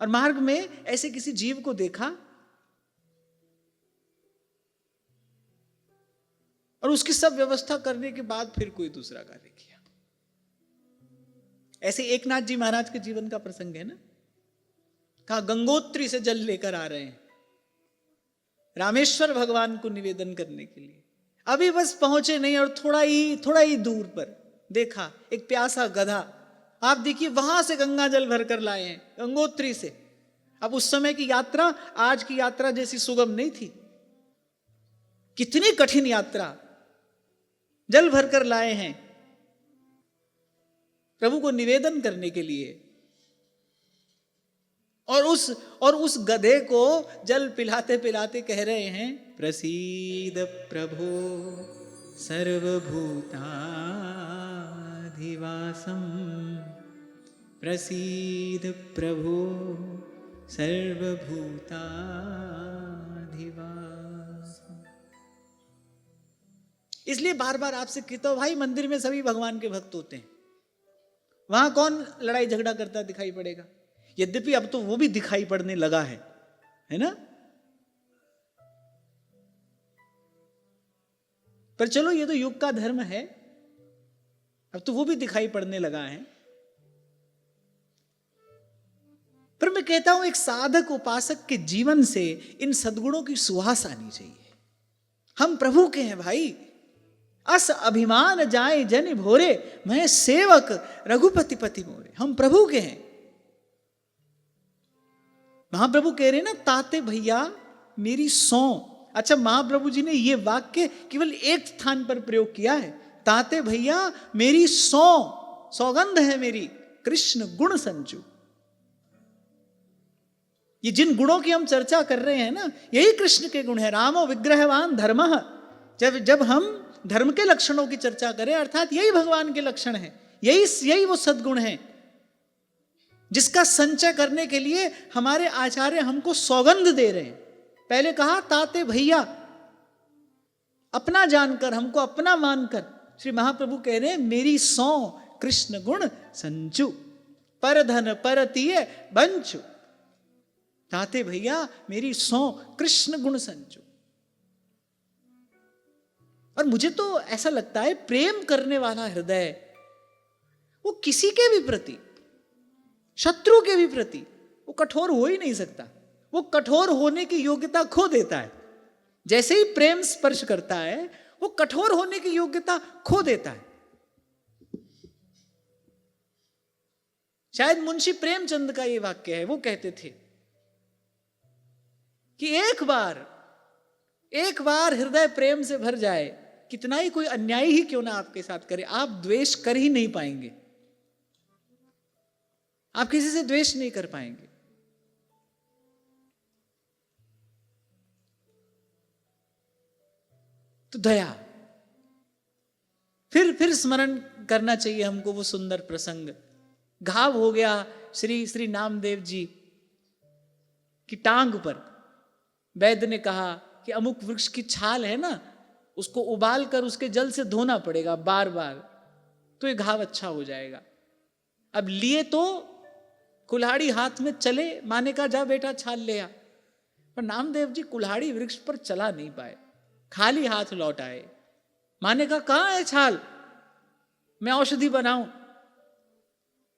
और मार्ग में ऐसे किसी जीव को देखा और उसकी सब व्यवस्था करने के बाद फिर कोई दूसरा कार्य किया। ऐसे एकनाथ जी महाराज के जीवन का प्रसंग है ना, कहा गंगोत्री से जल लेकर आ रहे हैं रामेश्वर भगवान को निवेदन करने के लिए। अभी बस पहुंचे नहीं और थोड़ा ही दूर पर देखा एक प्यासा गधा। आप देखिए वहां से गंगा जल भरकर लाए हैं, गंगोत्री से। अब उस समय की यात्रा आज की यात्रा जैसी सुगम नहीं थी। कितनी कठिन यात्रा, जल भरकर लाए हैं प्रभु को निवेदन करने के लिए। और उस गधे को जल पिलाते पिलाते कह रहे हैं, प्रसीद प्रभो सर्वभूताधिवासम, प्रसीद प्रभो सर्वभूताधिवासम। इसलिए बार बार आपसे कहता हूं भाई, मंदिर में सभी भगवान के भक्त होते हैं, वहां कौन लड़ाई झगड़ा करता दिखाई पड़ेगा। यद्यपि अब तो वो भी दिखाई पड़ने लगा है ना। पर चलो ये तो युग का धर्म है, अब तो वो भी दिखाई पड़ने लगा है। पर मैं कहता हूं एक साधक उपासक के जीवन से इन सद्गुणों की सुवास आनी चाहिए। हम प्रभु के हैं भाई। अस अभिमान जाए जन भोरे, मैं सेवक रघुपति पति मोरे। हम प्रभु के हैं। महाप्रभु कह रहे हैं ना, ताते भैया मेरी सौ। अच्छा, महाप्रभु जी ने ये वाक्य केवल एक स्थान पर प्रयोग किया है, ताते भैया मेरी सौगंध है मेरी कृष्ण गुण संचु। ये जिन गुणों की हम चर्चा कर रहे हैं ना, यही कृष्ण के गुण है। रामो विग्रहवान धर्मः। जब हम धर्म के लक्षणों की चर्चा करें, अर्थात यही भगवान के लक्षण हैं, यही वो सद्गुण हैं जिसका संचय करने के लिए हमारे आचार्य हमको सौगंध दे रहे हैं। पहले कहा ताते भैया, अपना जानकर, हमको अपना मानकर, श्री महाप्रभु कह रहे हैं मेरी 100 कृष्ण गुण संचु, पर धन परतीय बंचु। ताते भैया मेरी 100 कृष्ण गुण संचु। और मुझे तो ऐसा लगता है प्रेम करने वाला हृदय वो किसी के भी प्रति, शत्रु के भी प्रति वो कठोर हो ही नहीं सकता। वो कठोर होने की योग्यता खो देता है। जैसे ही प्रेम स्पर्श करता है वो कठोर होने की योग्यता खो देता है। शायद मुंशी प्रेमचंद का ये वाक्य है। वो कहते थे कि एक बार हृदय प्रेम से भर जाए, कितना ही कोई अन्याय ही क्यों ना आपके साथ करे, आप द्वेष कर ही नहीं पाएंगे। आप किसी से द्वेष नहीं कर पाएंगे। तो दया, फिर स्मरण करना चाहिए हमको वो सुंदर प्रसंग। घाव हो गया श्री नामदेव जी की टांग पर। वैद्य ने कहा कि अमुक वृक्ष की छाल है ना, उसको उबाल कर उसके जल से धोना पड़ेगा बार बार, तो ये घाव अच्छा हो जाएगा। अब लिए तो कुल्हाड़ी हाथ में चले, माँ ने कहा जा बेटा छाल ले आ। पर नामदेव जी कुल्हाड़ी वृक्ष पर चला नहीं पाए, खाली हाथ लौट आए। माँ ने कहा कहाँ है छाल, मैं औषधि बनाऊं।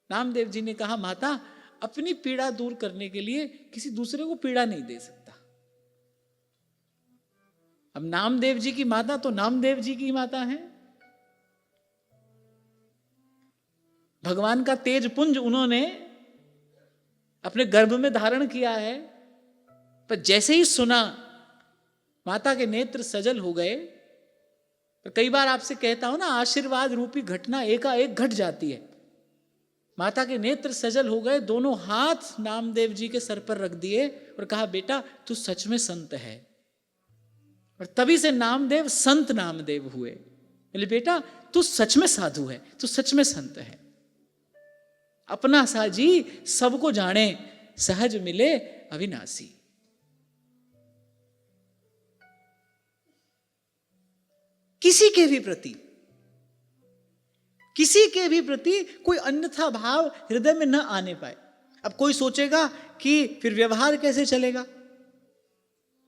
नामदेव जी ने कहा माता, अपनी पीड़ा दूर करने के लिए किसी दूसरे को पीड़ा नहीं दे सकता। अब नामदेव जी की माता तो नामदेव जी की माता है, भगवान का तेज पुंज उन्होंने अपने गर्भ में धारण किया है। पर जैसे ही सुना माता के नेत्र सजल हो गए। तो कई बार आपसे कहता हूं ना, आशीर्वाद रूपी घटना एकाएक घट जाती है। माता के नेत्र सजल हो गए, दोनों हाथ नामदेव जी के सर पर रख दिए और कहा बेटा तू सच में संत है। और तभी से नामदेव संत नामदेव हुए। बोले बेटा तू सच में साधु है, तू सच में संत है। अपना साजी सबको जाने, सहज मिले अविनाशी। किसी के भी प्रति कोई अन्यथा भाव हृदय में न आने पाए। अब कोई सोचेगा कि फिर व्यवहार कैसे चलेगा,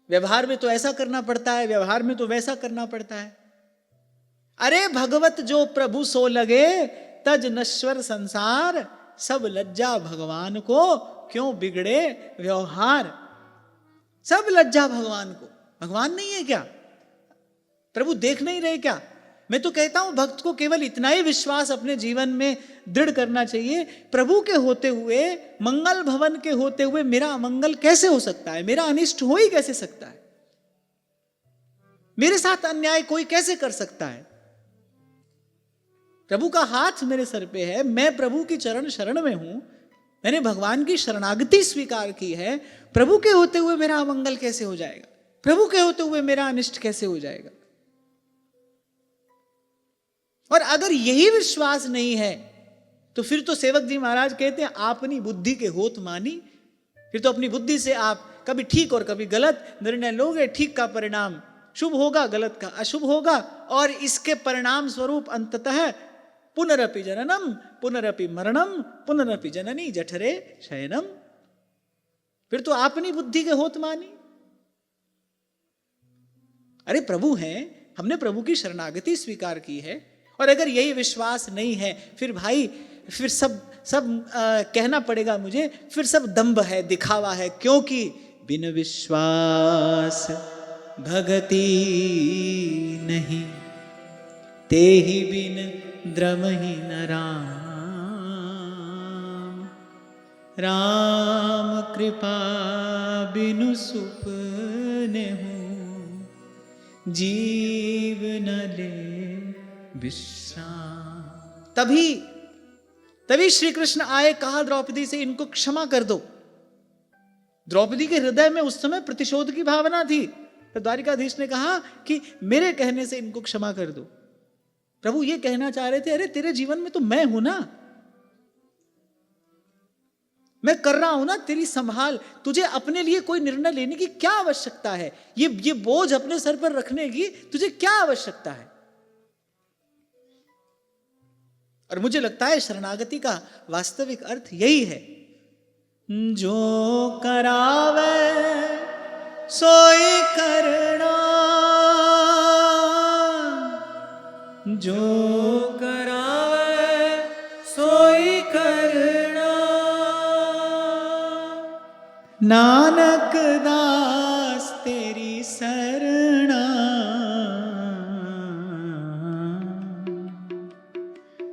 व्यवहार में तो ऐसा करना पड़ता है, व्यवहार में तो वैसा करना पड़ता है। अरे भगवत जो प्रभु सो लगे, तज नश्वर संसार, सब लज्जा भगवान को, क्यों बिगड़े व्यवहार। सब लज्जा भगवान को। भगवान नहीं है क्या, प्रभु देख नहीं रहे क्या। मैं तो कहता हूं भक्त को केवल इतना ही विश्वास अपने जीवन में दृढ़ करना चाहिए, प्रभु के होते हुए, मंगल भवन के होते हुए मेरा अमंगल कैसे हो सकता है, मेरा अनिष्ट हो ही कैसे सकता है, मेरे साथ अन्याय कोई कैसे कर सकता है। प्रभु का हाथ मेरे सर पे है, मैं प्रभु की चरण शरण में हूं, मैंने भगवान की शरणागति स्वीकार की है। प्रभु के होते हुए मेरा अमंगल कैसे हो जाएगा, प्रभु के होते हुए मेरा अनिष्ट कैसे हो जाएगा। और अगर यही विश्वास नहीं है तो फिर तो सेवक जी महाराज कहते हैं आपनी बुद्धि के होत मानी। फिर तो अपनी बुद्धि से आप कभी ठीक और कभी गलत निर्णय लोगे। ठीक का परिणाम शुभ होगा, गलत का अशुभ होगा, और इसके परिणाम स्वरूप अंततः पुनरपि जननम पुनरपि मरणम पुनरपि जननी जठरे शयनम। फिर तो आपनी बुद्धि के होत मानी। अरे प्रभु हैं, हमने प्रभु की शरणागति स्वीकार की है, और अगर यही विश्वास नहीं है फिर भाई फिर सब कहना पड़ेगा मुझे, फिर सब दंभ है, दिखावा है। क्योंकि बिन विश्वास भगति नहीं, ते ही बिन द्रमहि न राम। राम कृपा बिनु सुपने हूँ, जीव न ले विश्राम। तभी श्री कृष्ण आए, कहा द्रौपदी से इनको क्षमा कर दो। द्रौपदी के हृदय में उस समय प्रतिशोध की भावना थी। तो द्वारिकाधीश ने कहा कि मेरे कहने से इनको क्षमा कर दो। प्रभु ये कहना चाह रहे थे, अरे तेरे जीवन में तो मैं हूं ना, मैं कर रहा हूं ना तेरी संभाल। तुझे अपने लिए कोई निर्णय लेने की क्या आवश्यकता है, ये बोझ अपने सर पर रखने की तुझे क्या आवश्यकता है। और मुझे लगता है शरणागति का वास्तविक अर्थ यही है, जो करावे सोई करना, जो करावे सोई करना, नानक दास तेरी सरना,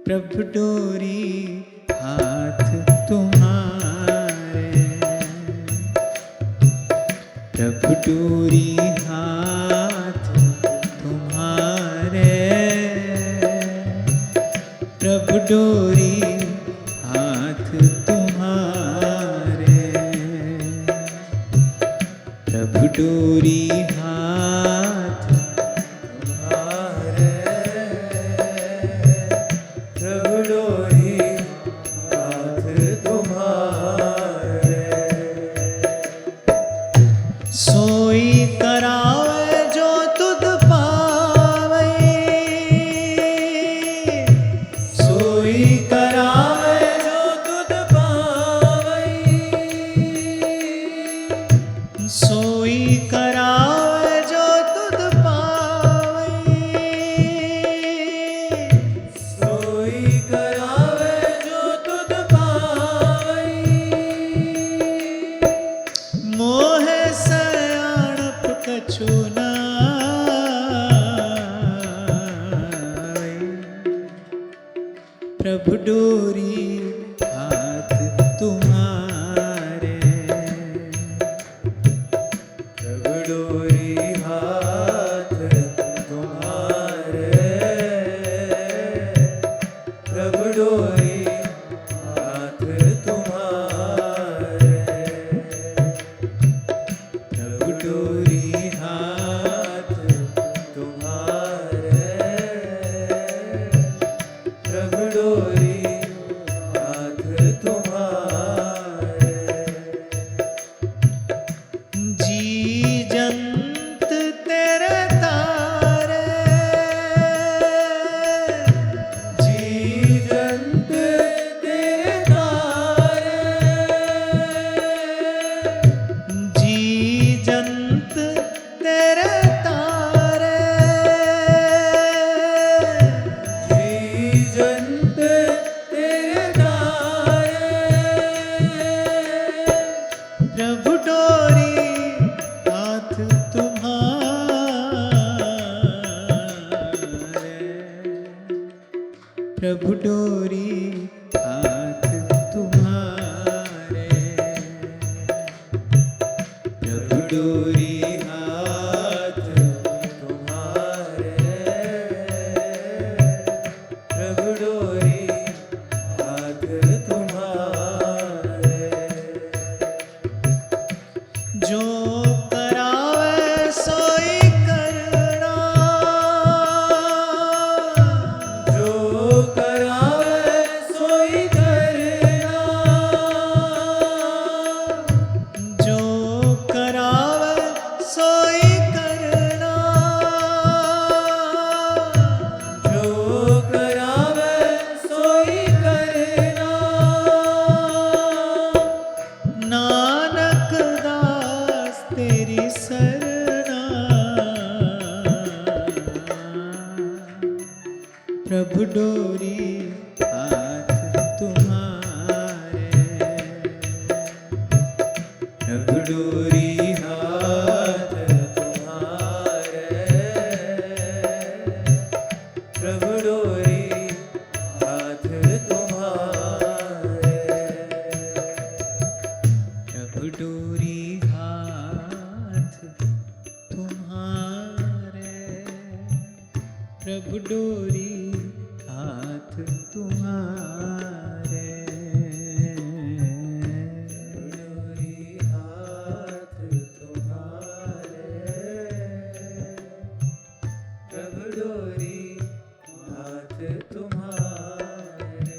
प्रभु डोरी हाथ तुम्हारे, प्रभु डोरी हाथ तुम्हारे, प्रभु डोरी हाथ तुम्हारे, प्रभु डोरी हाथ तुम्हारे, प्रभु डोरी हाथ तुम्हारे, सोई करावे जो तुध पावे, सोई करावे जो तुध पावई, सोई करावे जो तुध पावे, सोई करावे जो तुध पावई, मोह सयाणप कछु नाय, प्रभु डोरी हाथ तुम्हारे, प्रभु डोरी हाथ तुम्हारे, प्रभु डोरी हाथ तुम्हारे, प्रभु डोरी हाथ तुम्हारे, प्रभु डोरी हाथ तुम्हारे, जी जंत तेरे तारे, जी जंत तेरे तारे, जी जंत तेरे तारे, जी जंत तेरे तारे, प्रभु डोरी हाथ तुम्हारे, प्रभु डोरी हाथ तुम्हारे, प्रभु डोरी हाथ तुम्हारे, प्रभु डोरी हाथ तुम्हारे, जो करावे सोई करना, जो करावे सोई करना, जो करावे सोई करना, जो करावे सोई करना, नानक दास तेरी सरना, प्रभु डोरी हाथ तुम्हारे, प्रभु डोरी हाथ तुम्हारे, प्रभु डोरी हाथ तुम्हारे, प्रभु डोरी हाथ तुम्हारे, प्रभु डोरी हाथ तुम्हारे, डोरी हाथ तुम्हारे, प्रभु डोरी हाथ तुम्हारे।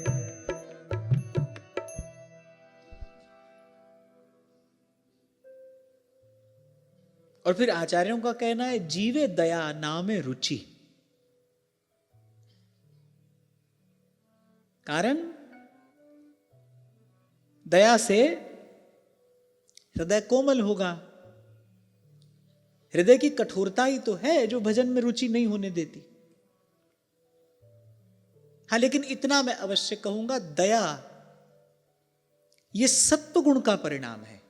और फिर आचार्यों का कहना है जीवे दया नामे रुचि। कारण दया से हृदय कोमल होगा। हृदय की कठोरता ही तो है जो भजन में रुचि नहीं होने देती। हाँ, लेकिन इतना मैं अवश्य कहूंगा, दया ये सत्व गुण का परिणाम है।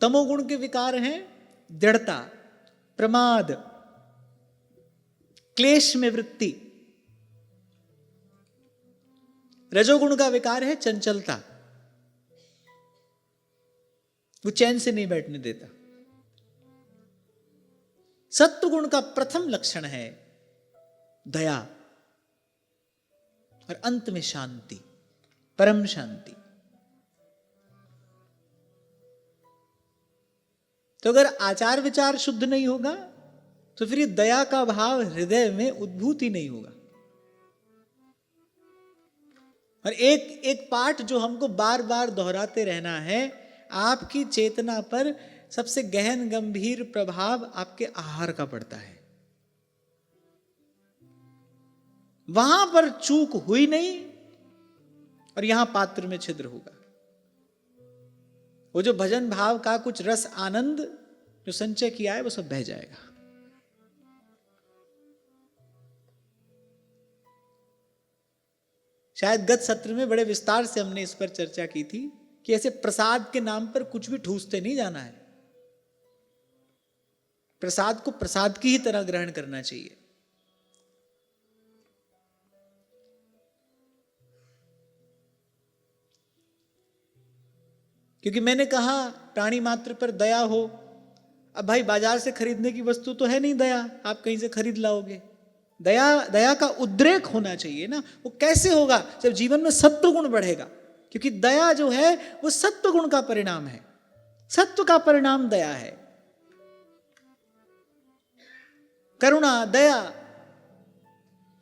तमोगुण के विकार हैं दृढ़ता, प्रमाद, क्लेश में वृत्ति। रजोगुण का विकार है चंचलता, वो चैन से नहीं बैठने देता। सत्व गुण का प्रथम लक्षण है दया, और अंत में शांति, परम शांति। तो अगर आचार विचार शुद्ध नहीं होगा तो फिर ये दया का भाव हृदय में उद्भूत ही नहीं होगा। और एक एक पाठ जो हमको बार बार दोहराते रहना है, आपकी चेतना पर सबसे गहन गंभीर प्रभाव आपके आहार का पड़ता है। वहां पर चूक हुई नहीं और यहां पात्र में छिद्र होगा। वो जो भजन भाव का कुछ रस आनंद जो संचय किया है वो सब बह जाएगा। शायद गत सत्र में बड़े विस्तार से हमने इस पर चर्चा की थी कि ऐसे प्रसाद के नाम पर कुछ भी ठूसते नहीं जाना है। प्रसाद को प्रसाद की ही तरह ग्रहण करना चाहिए। क्योंकि मैंने कहा प्राणी मात्र पर दया हो। अब भाई बाजार से खरीदने की वस्तु तो है नहीं दया, आप कहीं से खरीद लाओगे। दया का उद्रेक होना चाहिए ना। वो कैसे होगा? जब जीवन में सत्व गुण बढ़ेगा, क्योंकि दया जो है वो सत्व गुण का परिणाम है। सत्व का परिणाम दया है। करुणा, दया,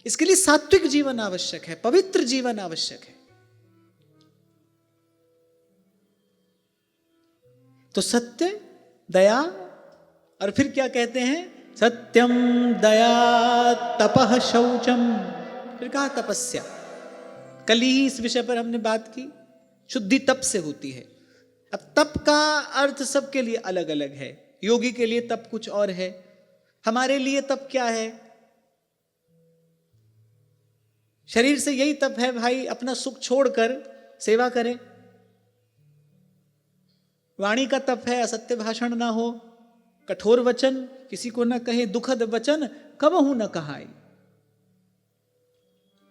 इसके लिए सात्विक जीवन आवश्यक है, पवित्र जीवन आवश्यक है। तो सत्य, दया, और फिर क्या कहते हैं? सत्यम, दया, तपः, शौचम। फिर कहा तपस्या। कल ही इस विषय पर हमने बात की। शुद्धि तप से होती है। अब तप का अर्थ सबके लिए अलग अलग है। योगी के लिए तप कुछ और है, हमारे लिए तप क्या है? शरीर से यही तप है भाई, अपना सुख छोड़कर सेवा करें। वाणी का तप है असत्य भाषण ना हो, कठोर वचन किसी को न कहे, दुखद वचन कबहू न कहाई।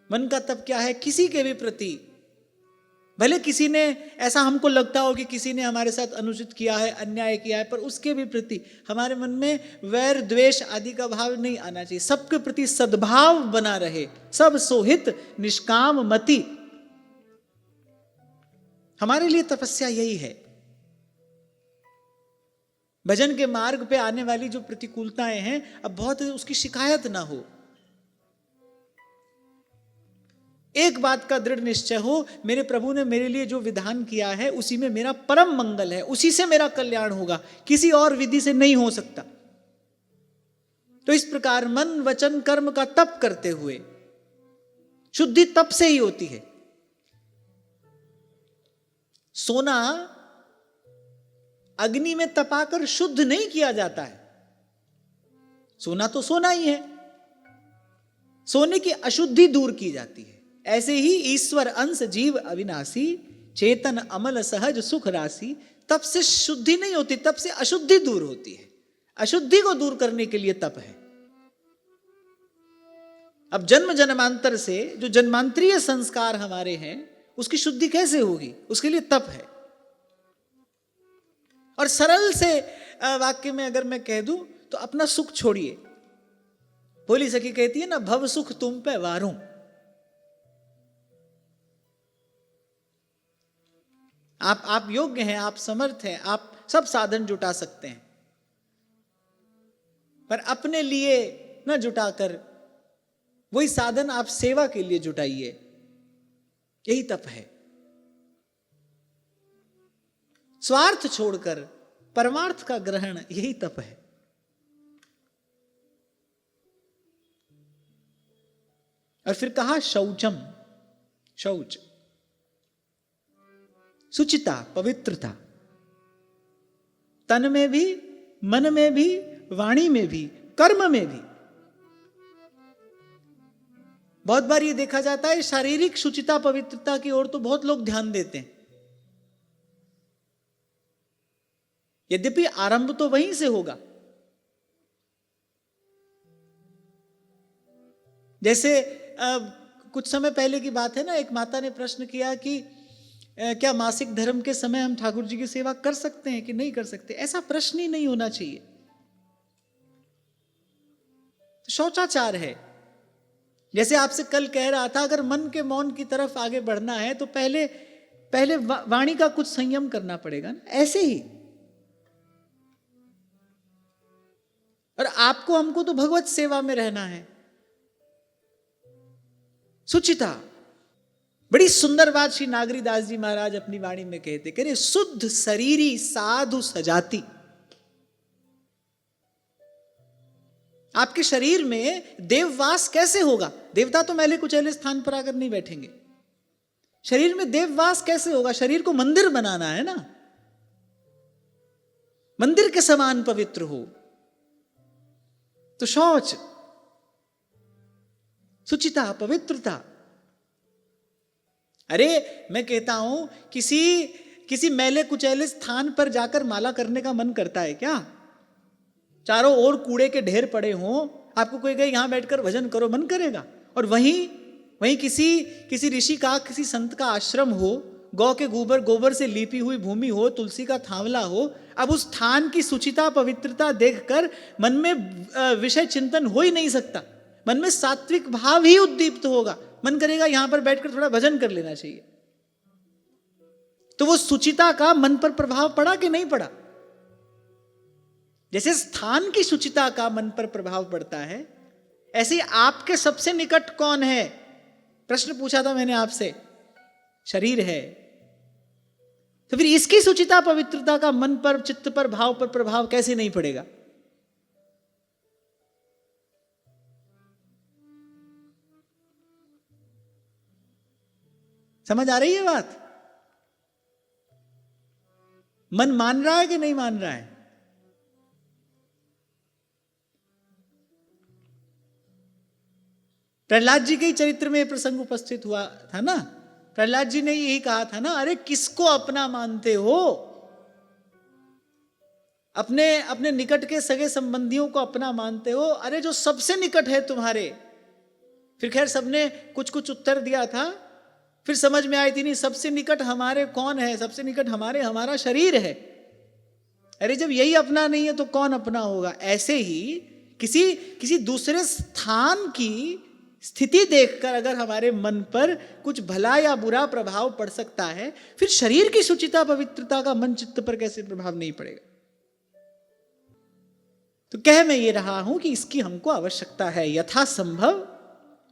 मन का तप क्या है? किसी के भी प्रति, भले किसी ने ऐसा हमको लगता हो कि किसी ने हमारे साथ अनुचित किया है, अन्याय किया है, पर उसके भी प्रति हमारे मन में वैर द्वेष आदि का भाव नहीं आना चाहिए। सबके प्रति सद्भाव बना रहे, सब सोहित निष्काम मति। हमारे लिए तपस्या यही है। भजन के मार्ग पे आने वाली जो प्रतिकूलताएं हैं, अब बहुत उसकी शिकायत ना हो। एक बात का दृढ़ निश्चय हो, मेरे प्रभु ने मेरे लिए जो विधान किया है उसी में मेरा परम मंगल है, उसी से मेरा कल्याण होगा, किसी और विधि से नहीं हो सकता। तो इस प्रकार मन वचन कर्म का तप करते हुए, शुद्धि तप से ही होती है। सोना अग्नि में तपाकर शुद्ध नहीं किया जाता है। सोना तो सोना ही है, सोने की अशुद्धि दूर की जाती है। ऐसे ही ईश्वर अंश जीव अविनाशी, चेतन अमल सहज सुख राशि। तप से शुद्धि नहीं होती, तप से अशुद्धि दूर होती है। अशुद्धि को दूर करने के लिए तप है। अब जन्म जन्मांतर से जो जन्मांतरीय संस्कार हमारे हैं, उसकी शुद्धि कैसे होगी? उसके लिए तप है। और सरल से वाक्य में अगर मैं कह दूं तो अपना सुख छोड़िए। भोली सखी कहती है ना, भव सुख तुम पे वारूं। आप योग्य हैं, आप समर्थ हैं, आप सब साधन जुटा सकते हैं, पर अपने लिए न जुटाकर वही साधन आप सेवा के लिए जुटाइए। यही तप है। स्वार्थ छोड़कर परमार्थ का ग्रहण, यही तप है। और फिर कहा शौचम, शौच, सुचिता, पवित्रता, तन में भी, मन में भी, वाणी में भी, कर्म में भी। बहुत बार ये देखा जाता है शारीरिक शुचिता पवित्रता की ओर तो बहुत लोग ध्यान देते हैं, यद्यपि आरंभ तो वहीं से होगा। जैसे कुछ समय पहले की बात है ना, एक माता ने प्रश्न किया कि क्या मासिक धर्म के समय हम ठाकुर जी की सेवा कर सकते हैं कि नहीं कर सकते। ऐसा प्रश्न ही नहीं होना चाहिए। तो शौचाचार है। जैसे आपसे कल कह रहा था, अगर मन के मौन की तरफ आगे बढ़ना है तो पहले वाणी का कुछ संयम करना पड़ेगा ना, ऐसे ही। और आपको हमको तो भगवत सेवा में रहना है। सुचिता, बड़ी सुंदर बात श्री नागरीदास जी महाराज अपनी वाणी में कहते, कह रहे शुद्ध शरीरी साधु सजाती। आपके शरीर में देववास कैसे होगा? देवता तो मैले कुचैले स्थान पर आकर नहीं बैठेंगे। शरीर में देववास कैसे होगा? शरीर को मंदिर बनाना है ना, मंदिर के समान पवित्र हो। तो शौच, सुचिता, पवित्रता। अरे मैं कहता हूं, किसी मैले कुचैले स्थान पर जाकर माला करने का मन करता है क्या? चारों ओर कूड़े के ढेर पड़े हों, आपको कोई कहे यहां बैठकर भजन करो, मन करेगा? और वहीं किसी ऋषि का, किसी संत का आश्रम हो, गौ के गोबर से लीपी हुई भूमि हो, तुलसी का थांवला हो, अब उस स्थान की सुचिता पवित्रता देखकर मन में विषय चिंतन हो ही नहीं सकता। मन में सात्विक भाव ही उद्दीप्त होगा। मन करेगा यहां पर बैठकर थोड़ा भजन कर लेना चाहिए। तो वो सुचिता का मन पर प्रभाव पड़ा कि नहीं पड़ा? जैसे स्थान की शुचिता का मन पर प्रभाव पड़ता है, ऐसे ही आपके सबसे निकट कौन है? प्रश्न पूछा था मैंने आपसे, शरीर है। तो फिर इसकी शुचिता पवित्रता का मन पर, चित्त पर, भाव पर प्रभाव कैसे नहीं पड़ेगा? समझ आ रही है बात? मन मान रहा है कि नहीं मान रहा है? प्रहलाद जी के ही चरित्र में प्रसंग उपस्थित हुआ था ना। प्रहलाद जी ने यही कहा था ना, अरे किसको अपना मानते हो? अपने निकट के सगे संबंधियों को अपना मानते हो? अरे जो सबसे निकट है तुम्हारे। फिर खैर सबने कुछ कुछ उत्तर दिया था, फिर समझ में आई थी नहीं, सबसे निकट हमारे कौन है? सबसे निकट हमारा शरीर है। अरे जब यही अपना नहीं है तो कौन अपना होगा? ऐसे ही किसी दूसरे स्थान की स्थिति देखकर अगर हमारे मन पर कुछ भला या बुरा प्रभाव पड़ सकता है, फिर शरीर की शुचिता पवित्रता का मन चित्त पर कैसे प्रभाव नहीं पड़ेगा? तो कह मैं ये रहा हूं कि इसकी हमको आवश्यकता है, यथासंभव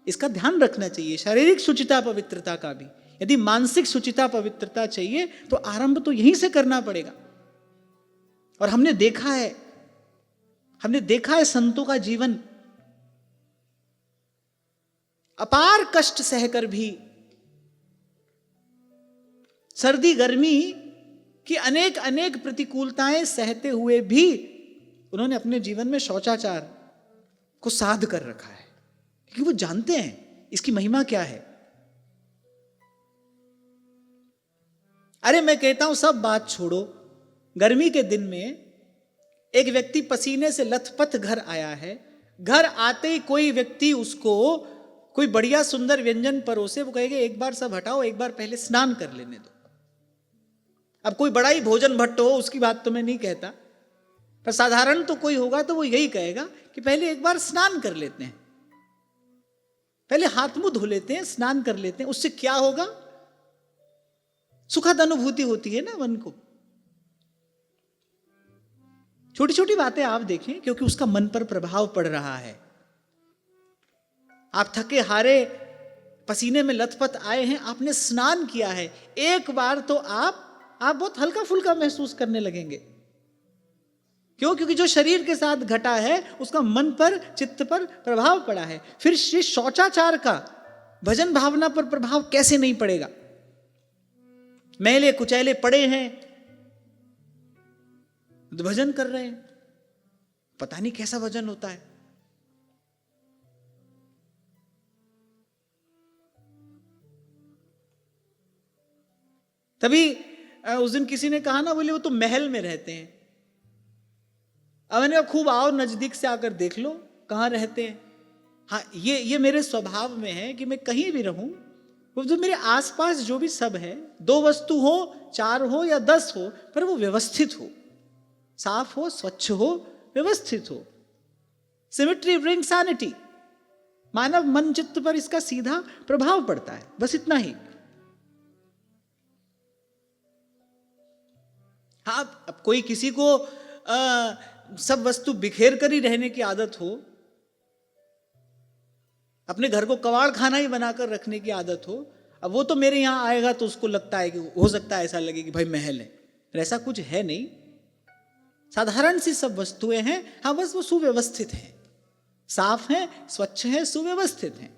इसका ध्यान रखना चाहिए। शारीरिक शुचिता पवित्रता का भी, यदि मानसिक शुचिता पवित्रता चाहिए तो आरंभ तो यहीं से करना पड़ेगा। और हमने देखा है संतों का जीवन, अपार कष्ट सहकर भी, सर्दी गर्मी की अनेक प्रतिकूलताएं सहते हुए भी उन्होंने अपने जीवन में शौचाचार को साध कर रखा है, क्योंकि वो जानते हैं इसकी महिमा क्या है। अरे मैं कहता हूं सब बात छोड़ो, गर्मी के दिन में एक व्यक्ति पसीने से लथपथ घर आया है, घर आते ही कोई व्यक्ति उसको कोई बढ़िया सुंदर व्यंजन परोसे, वो कहेगा एक बार सब हटाओ, एक बार पहले स्नान कर लेने दो। अब कोई बड़ा ही भोजन भट्ट हो उसकी बात तो मैं नहीं कहता, पर साधारण तो कोई होगा तो वो यही कहेगा कि पहले एक बार स्नान कर लेते हैं, पहले हाथ मुंह धो लेते हैं, स्नान कर लेते हैं। उससे क्या होगा? सुखद अनुभूति होती है ना मन को। छोटी छोटी बातें आप देखें, क्योंकि उसका मन पर प्रभाव पड़ रहा है। आप थके हारे पसीने में लथपथ आए हैं, आपने स्नान किया है, एक बार तो आप बहुत हल्का फुल्का महसूस करने लगेंगे। क्यों? क्योंकि जो शरीर के साथ घटा है उसका मन पर, चित्त पर प्रभाव पड़ा है। फिर श्री शौचाचार का भजन भावना पर प्रभाव कैसे नहीं पड़ेगा? मैले कुचैले पड़े हैं तो भजन कर रहे हैं, पता नहीं कैसा भजन होता है। तभी उस दिन किसी ने कहा ना, बोले वो तो महल में रहते हैं। अब मैंने कहा खूब आओ, नजदीक से आकर देख लो कहाँ रहते हैं। हाँ, ये मेरे स्वभाव में है कि मैं कहीं भी रहूं, वो जो मेरे आसपास जो भी सब है, 2 वस्तु हो, 4 हो या 10 हो, पर वो व्यवस्थित हो, साफ हो, स्वच्छ हो, व्यवस्थित हो। Symmetry brings sanity. मानव मन चित्त पर इसका सीधा प्रभाव पड़ता है, बस इतना ही। हाँ, अब कोई किसी को सब वस्तु बिखेर कर ही रहने की आदत हो, अपने घर को कबाड़ खाना ही बनाकर रखने की आदत हो, अब वो तो मेरे यहां आएगा तो उसको लगता है कि हो सकता है ऐसा लगे कि भाई महल है, पर ऐसा कुछ है नहीं। साधारण सी सब वस्तुएं हैं, हाँ बस वो सुव्यवस्थित हैं, साफ हैं, स्वच्छ हैं, सुव्यवस्थित हैं।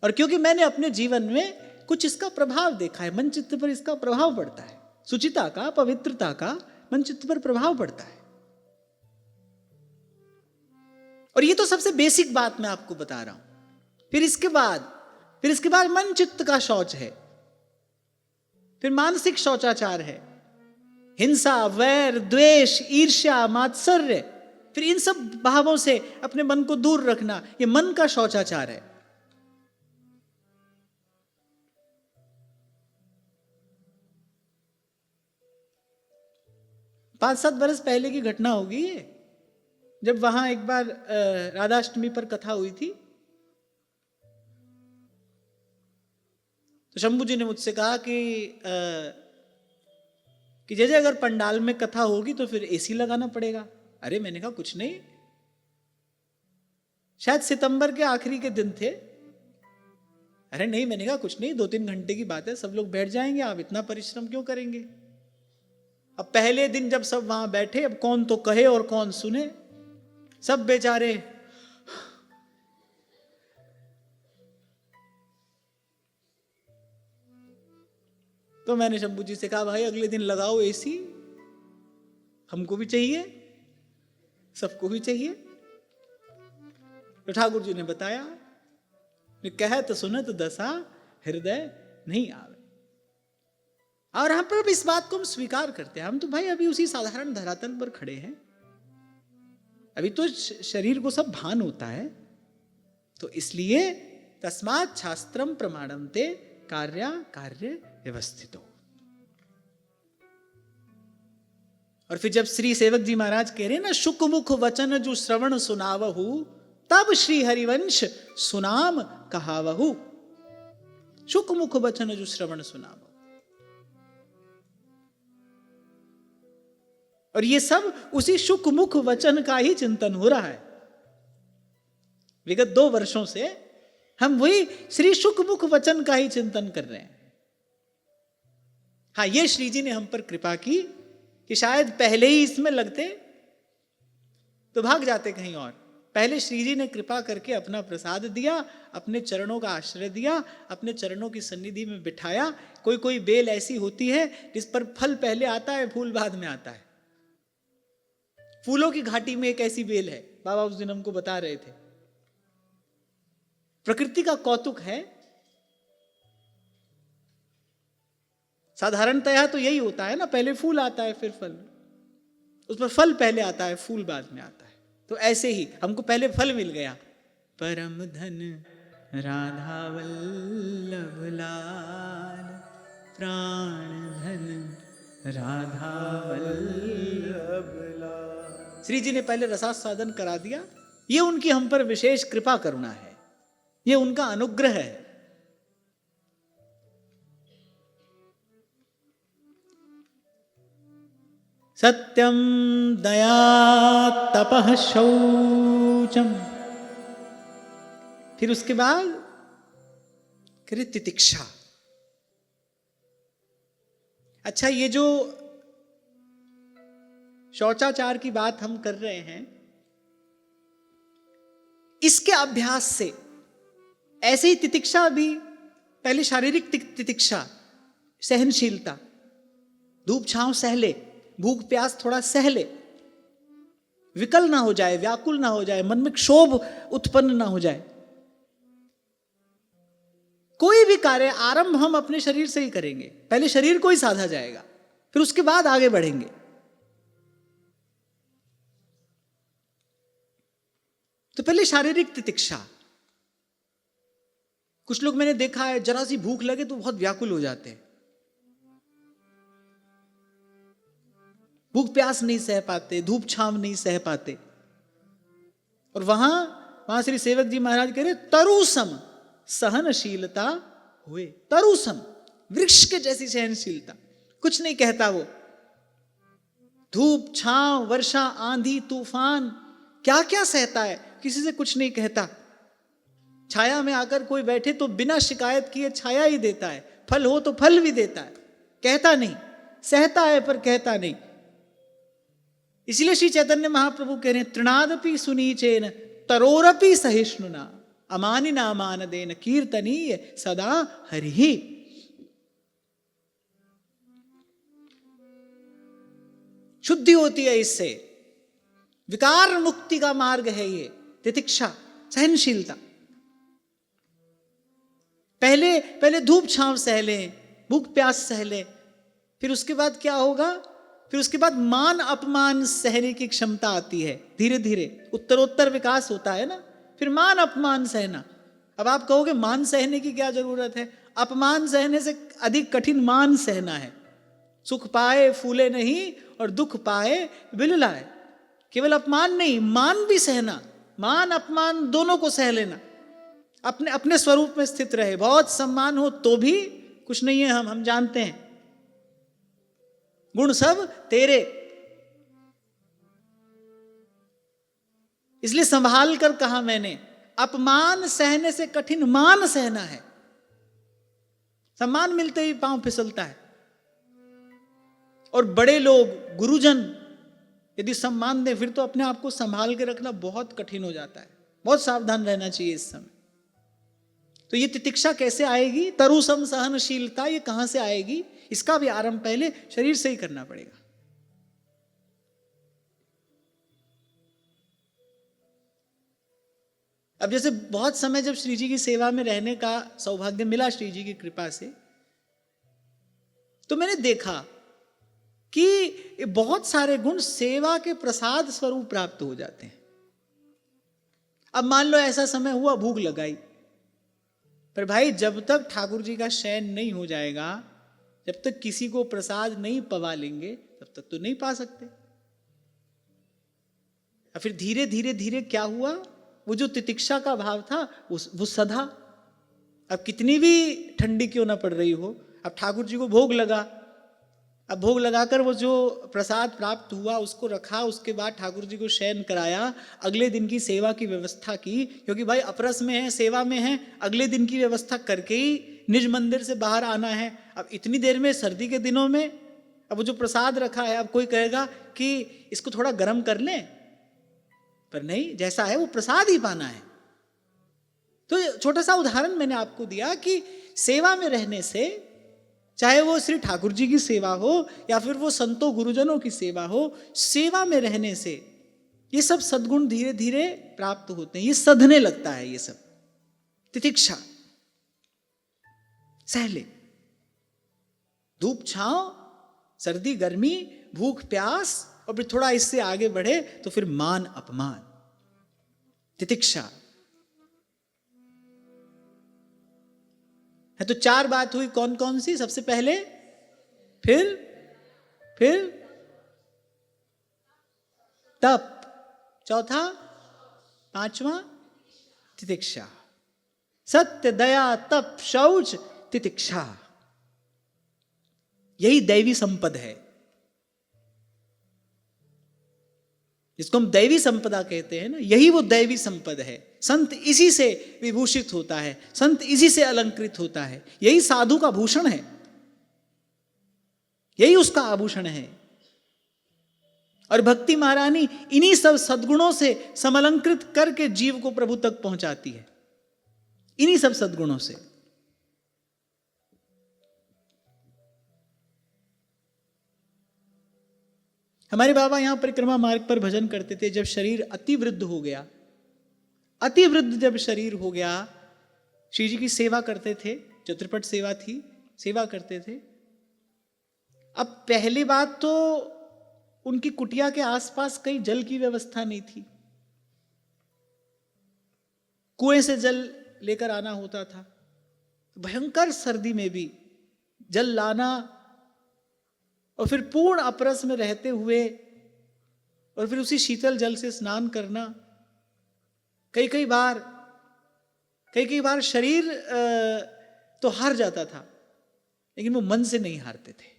और क्योंकि मैंने अपने जीवन में कुछ इसका प्रभाव देखा है, मन चित्त पर इसका प्रभाव पड़ता है, शुचिता का, पवित्रता का मन चित्त पर प्रभाव पड़ता है। और ये तो सबसे बेसिक बात मैं आपको बता रहा हूं। फिर इसके बाद मन चित्त का शौच है, फिर मानसिक शौचाचार है, हिंसा, वैर, द्वेष, ईर्ष्या, मात्सर्य, फिर इन सब भावों से अपने मन को दूर रखना, ये मन का शौचाचार है। पांच 7 बरस पहले की घटना होगी ये, जब वहां एक बार राधाष्टमी पर कथा हुई थी, तो शंभू जी ने मुझसे कहा कि जैसे अगर पंडाल में कथा होगी तो फिर एसी लगाना पड़ेगा। अरे मैंने कहा कुछ नहीं, शायद सितंबर के आखिरी के दिन थे। अरे नहीं, मैंने कहा कुछ नहीं, 2-3 घंटे की बात है, सब लोग बैठ जाएंगे, आप इतना परिश्रम क्यों करेंगे। अब पहले दिन जब सब वहां बैठे, अब कौन तो कहे और कौन सुने, सब बेचारे तो मैंने शंभू जी से कहा भाई अगले दिन लगाओ एसी, हमको भी चाहिए, सबको भी चाहिए। तो ठाकुर जी ने बताया, कहत सुनत दशा हृदय नहीं आवे। और हम पर इस बात को हम स्वीकार करते हैं, हम तो भाई अभी उसी साधारण धरातल पर खड़े हैं, अभी तो शरीर को सब भान होता है। तो इसलिए तस्मात् शास्त्रम प्रमाणन्ते कार्य व्यवस्थितो। और फिर जब श्री सेवक जी महाराज कह रहे हैं ना, शुक मुख वचन जो श्रवण सुनावहु, तब श्री हरिवंश सुनाम कहावहु। शुक मुख वचन जो श्रवण सुनावहु। और ये सब उसी शुक मुख वचन का ही चिंतन हो रहा है। विगत 2 वर्षों से हम वही श्री शुक मुख वचन का ही चिंतन कर रहे हैं। हाँ, ये श्री जी ने हम पर कृपा की कि शायद पहले ही इसमें लगते तो भाग जाते कहीं और। पहले श्री जी ने कृपा करके अपना प्रसाद दिया, अपने चरणों का आश्रय दिया, अपने चरणों की सन्निधि में बिठाया। कोई कोई बेल ऐसी होती है जिस पर फल पहले आता है, फूल बाद में आता है। फूलों की घाटी में एक ऐसी बेल है, बाबा उस दिन हमको बता रहे थे। प्रकृति का कौतुक है। साधारणतया तो यही होता है ना, पहले फूल आता है फिर फल, उस पर फल पहले आता है, फूल बाद में आता है। तो ऐसे ही हमको पहले फल मिल गया। परम धन राधा वल्लभ लाल, प्राण धन राधा वल्लभ लाल। श्री जी ने पहले रसास्वादन करा दिया। ये उनकी हम पर विशेष कृपा करुणा है, ये उनका अनुग्रह है। सत्यम दया तपः शौचम, फिर उसके बाद तितिक्षा। अच्छा, ये जो शौचाचार की बात हम कर रहे हैं, इसके अभ्यास से ऐसे ही तितिक्षा भी, पहले शारीरिक तितिक्षा, सहनशीलता, धूप छांव सह ले, भूख प्यास थोड़ा सह ले, विकल ना हो जाए, व्याकुल ना हो जाए, मन में क्षोभ उत्पन्न ना हो जाए। कोई भी कार्य आरंभ हम अपने शरीर से ही करेंगे, पहले शरीर को ही साधा जाएगा, फिर उसके बाद आगे बढ़ेंगे। तो पहले शारीरिक तितिक्षा। कुछ लोग मैंने देखा है, जरा सी भूख लगे तो बहुत व्याकुल हो जाते हैं, भूख प्यास नहीं सह पाते, धूप छांव नहीं सह पाते। और वहां श्री सेवक जी महाराज कह रहे तरुसम सहनशीलता हुए। तरुसम, वृक्ष के जैसी सहनशीलता, कुछ नहीं कहता वो। धूप छांव, वर्षा, आंधी, तूफान, क्या क्या सहता है, किसी से कुछ नहीं कहता। छाया में आकर कोई बैठे तो बिना शिकायत किए छाया ही देता है, फल हो तो फल भी देता है, कहता नहीं, सहता है पर कहता नहीं। इसलिए श्री चैतन्य महाप्रभु कह रहे हैं तृणादपि सुनीचेन तरोरपि सहिष्णुना अमानिना मानदेन कीर्तनीय सदा हरिहि। शुद्धि होती है इससे, विकार मुक्ति का मार्ग है ये तितिक्षा, सहनशीलता। पहले धूप छांव सह लें, भूख प्यास सह लें, फिर उसके बाद क्या होगा, फिर उसके बाद मान अपमान सहने की क्षमता आती है। धीरे धीरे उत्तरोत्तर विकास होता है ना, फिर मान अपमान सहना। अब आप कहोगे मान सहने की क्या जरूरत है, अपमान सहने से अधिक कठिन मान सहना है। सुख पाए फूले नहीं और दुख पाए बिललाए। केवल अपमान नहीं, मान भी सहना, मान अपमान दोनों को सह लेना, अपने अपने स्वरूप में स्थित रहे। बहुत सम्मान हो तो भी कुछ नहीं है, हम जानते हैं, गुण सब तेरे। इसलिए संभाल कर कहा मैंने, अपमान सहने से कठिन मान सहना है। सम्मान मिलते ही पांव फिसलता है। और बड़े लोग, गुरुजन यदि सम्मान दें, फिर तो अपने आप को संभाल के रखना बहुत कठिन हो जाता है। बहुत सावधान रहना चाहिए इस समय। तो ये तितिक्षा कैसे आएगी, तरुसम सहनशीलता, ये कहां से आएगी? इसका भी आरंभ पहले शरीर से ही करना पड़ेगा। अब जैसे बहुत समय जब श्री जी की सेवा में रहने का सौभाग्य मिला श्री जी की कृपा से, तो मैंने देखा कि बहुत सारे गुण सेवा के प्रसाद स्वरूप प्राप्त हो जाते हैं। अब मान लो ऐसा समय हुआ, भूख लगाई, पर भाई जब तक ठाकुर जी का शयन नहीं हो जाएगा, जब तक किसी को प्रसाद नहीं पवा लेंगे, तब तक तो नहीं पा सकते। और फिर धीरे धीरे धीरे क्या हुआ, वो जो तितिक्षा का भाव था वो सधा। अब कितनी भी ठंडी क्यों ना पड़ रही हो, अब ठाकुर जी को भोग लगा, अब भोग लगाकर वो जो प्रसाद प्राप्त हुआ उसको रखा, उसके बाद ठाकुर जी को शयन कराया, अगले दिन की सेवा की व्यवस्था की, क्योंकि भाई अपरस में है, सेवा में है, अगले दिन की व्यवस्था करके ही निज मंदिर से बाहर आना है। अब इतनी देर में, सर्दी के दिनों में, अब वो जो प्रसाद रखा है, अब कोई कहेगा कि इसको थोड़ा गर्म कर लें, पर नहीं, जैसा है वो प्रसाद ही पाना है। तो छोटा सा उदाहरण मैंने आपको दिया कि सेवा में रहने से, चाहे वो श्री ठाकुर जी की सेवा हो या फिर वो संतों गुरुजनों की सेवा हो, सेवा में रहने से ये सब सद्गुण धीरे धीरे प्राप्त होते हैं। ये सधने लगता है, ये सब तितिक्षा सहले, धूप छांव, सर्दी गर्मी, भूख प्यास, और फिर थोड़ा इससे आगे बढ़े तो फिर मान अपमान, तितिक्षा है। तो चार बात हुई, कौन कौन सी? सबसे पहले, फिर तप, चौथा, पांचवा तितिक्षा। सत्य, दया, तप, शौच, तितिक्षा, यही दैवी संपद है, जिसको हम दैवी संपदा कहते हैं ना, यही वो दैवी संपद है। संत इसी से विभूषित होता है, संत इसी से अलंकृत होता है, यही साधु का भूषण है, यही उसका आभूषण है। और भक्ति महारानी इन्हीं सब सद्गुणों से समलंकृत करके जीव को प्रभु तक पहुंचाती है। इन्हीं सब सद्गुणों से। हमारे बाबा यहां परिक्रमा मार्ग पर भजन करते थे। जब शरीर अतिवृद्ध हो गया, अतिवृद्ध जब शरीर हो गया, श्री जी की सेवा करते थे, चित्रपट सेवा थी, सेवा करते थे। अब पहली बात तो उनकी कुटिया के आसपास कहीं जल की व्यवस्था नहीं थी, कुएं से जल लेकर आना होता था। भयंकर सर्दी में भी जल लाना और फिर पूर्ण अपरस में रहते हुए और फिर उसी शीतल जल से स्नान करना, कई कई बार शरीर तो हार जाता था, लेकिन वो मन से नहीं हारते थे।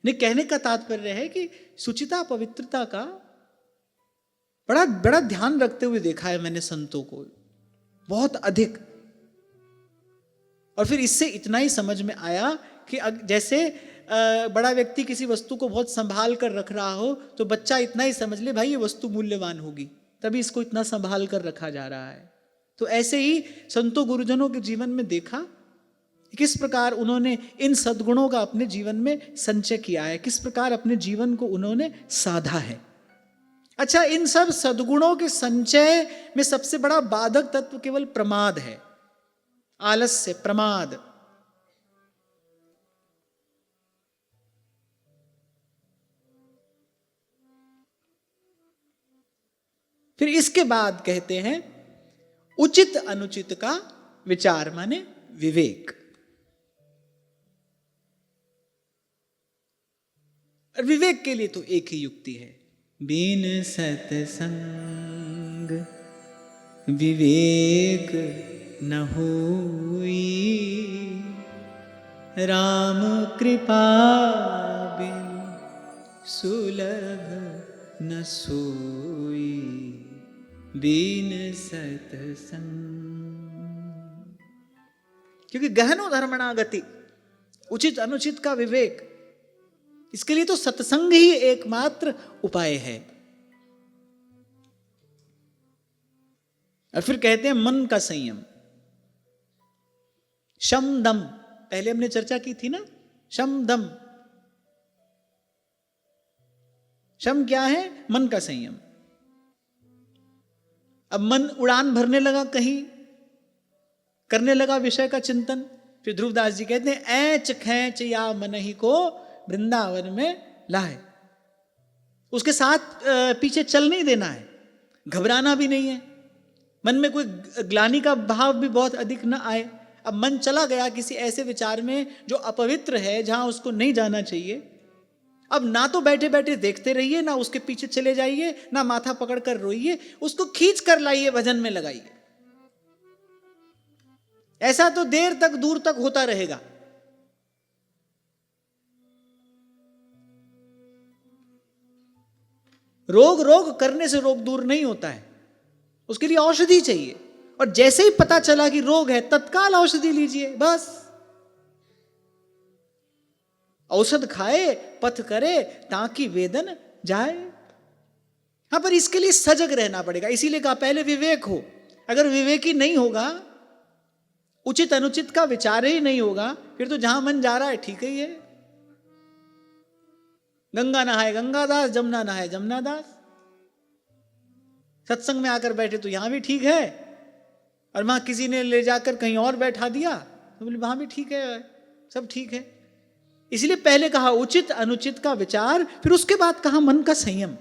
ने कहने का तात्पर्य है कि शुचिता पवित्रता का बड़ा बड़ा ध्यान रखते हुए देखा है मैंने संतों को, बहुत अधिक। और फिर इससे इतना ही समझ में आया कि जैसे बड़ा व्यक्ति किसी वस्तु को बहुत संभाल कर रख रहा हो, तो बच्चा इतना ही समझ ले भाई ये वस्तु मूल्यवान होगी, तभी इसको इतना संभाल कर रखा जा रहा है। तो ऐसे ही संतों गुरुजनों के जीवन में देखा किस प्रकार उन्होंने इन सद्गुणों का अपने जीवन में संचय किया है, किस प्रकार अपने जीवन को उन्होंने साधा है। अच्छा, इन सब सद्गुणों के संचय में सबसे बड़ा बाधक तत्व केवल प्रमाद है, आलस्य, प्रमाद। फिर इसके बाद कहते हैं उचित अनुचित का विचार, माने विवेक। और विवेक के लिए तो एक ही युक्ति है, बिन सत्संग विवेक न होई, राम कृपा बिन सुलभ न सोई, बिन सत्संग। क्योंकि गहनो धर्मणा गति, उचित अनुचित का विवेक, इसके लिए तो सत्संग ही एकमात्र उपाय है। और फिर कहते हैं मन का संयम, शम दम, पहले हमने चर्चा की थी ना, शम दम। शम क्या है? मन का संयम। अब मन उड़ान भरने लगा, कहीं करने लगा विषय का चिंतन, फिर ध्रुवदास जी कहते हैं ऐच खैच या मन ही को वृंदावन में लाए। उसके साथ पीछे चल नहीं देना है, घबराना भी नहीं है, मन में कोई ग्लानि का भाव भी बहुत अधिक न आए। अब मन चला गया किसी ऐसे विचार में जो अपवित्र है, जहां उसको नहीं जाना चाहिए, अब ना तो बैठे बैठे देखते रहिए, ना उसके पीछे चले जाइए, ना माथा पकड़ कर रोइए, उसको खींच कर लाइए, भजन में लगाइए। ऐसा तो देर तक दूर तक होता रहेगा। रोग करने से रोग दूर नहीं होता है, उसके लिए औषधि चाहिए। और जैसे ही पता चला कि रोग है, तत्काल औषधि लीजिए, बस। औषध खाए पथ करे ताकि वेदन जाए। हाँ, पर इसके लिए सजग रहना पड़ेगा, इसीलिए कहा पहले विवेक हो। अगर विवेक ही नहीं होगा, उचित अनुचित का विचार ही नहीं होगा, फिर तो जहां मन जा रहा है ठीक ही है। गंगा नहाए गंगादास, जमुना नहाए जमुनादास। सत्संग में आकर बैठे तो यहां भी ठीक है, और वहां किसी ने ले जाकर कहीं और बैठा दिया तो बोले वहां भी ठीक है, सब ठीक है। इसलिए पहले कहा उचित अनुचित का विचार, फिर उसके बाद कहा मन का संयम।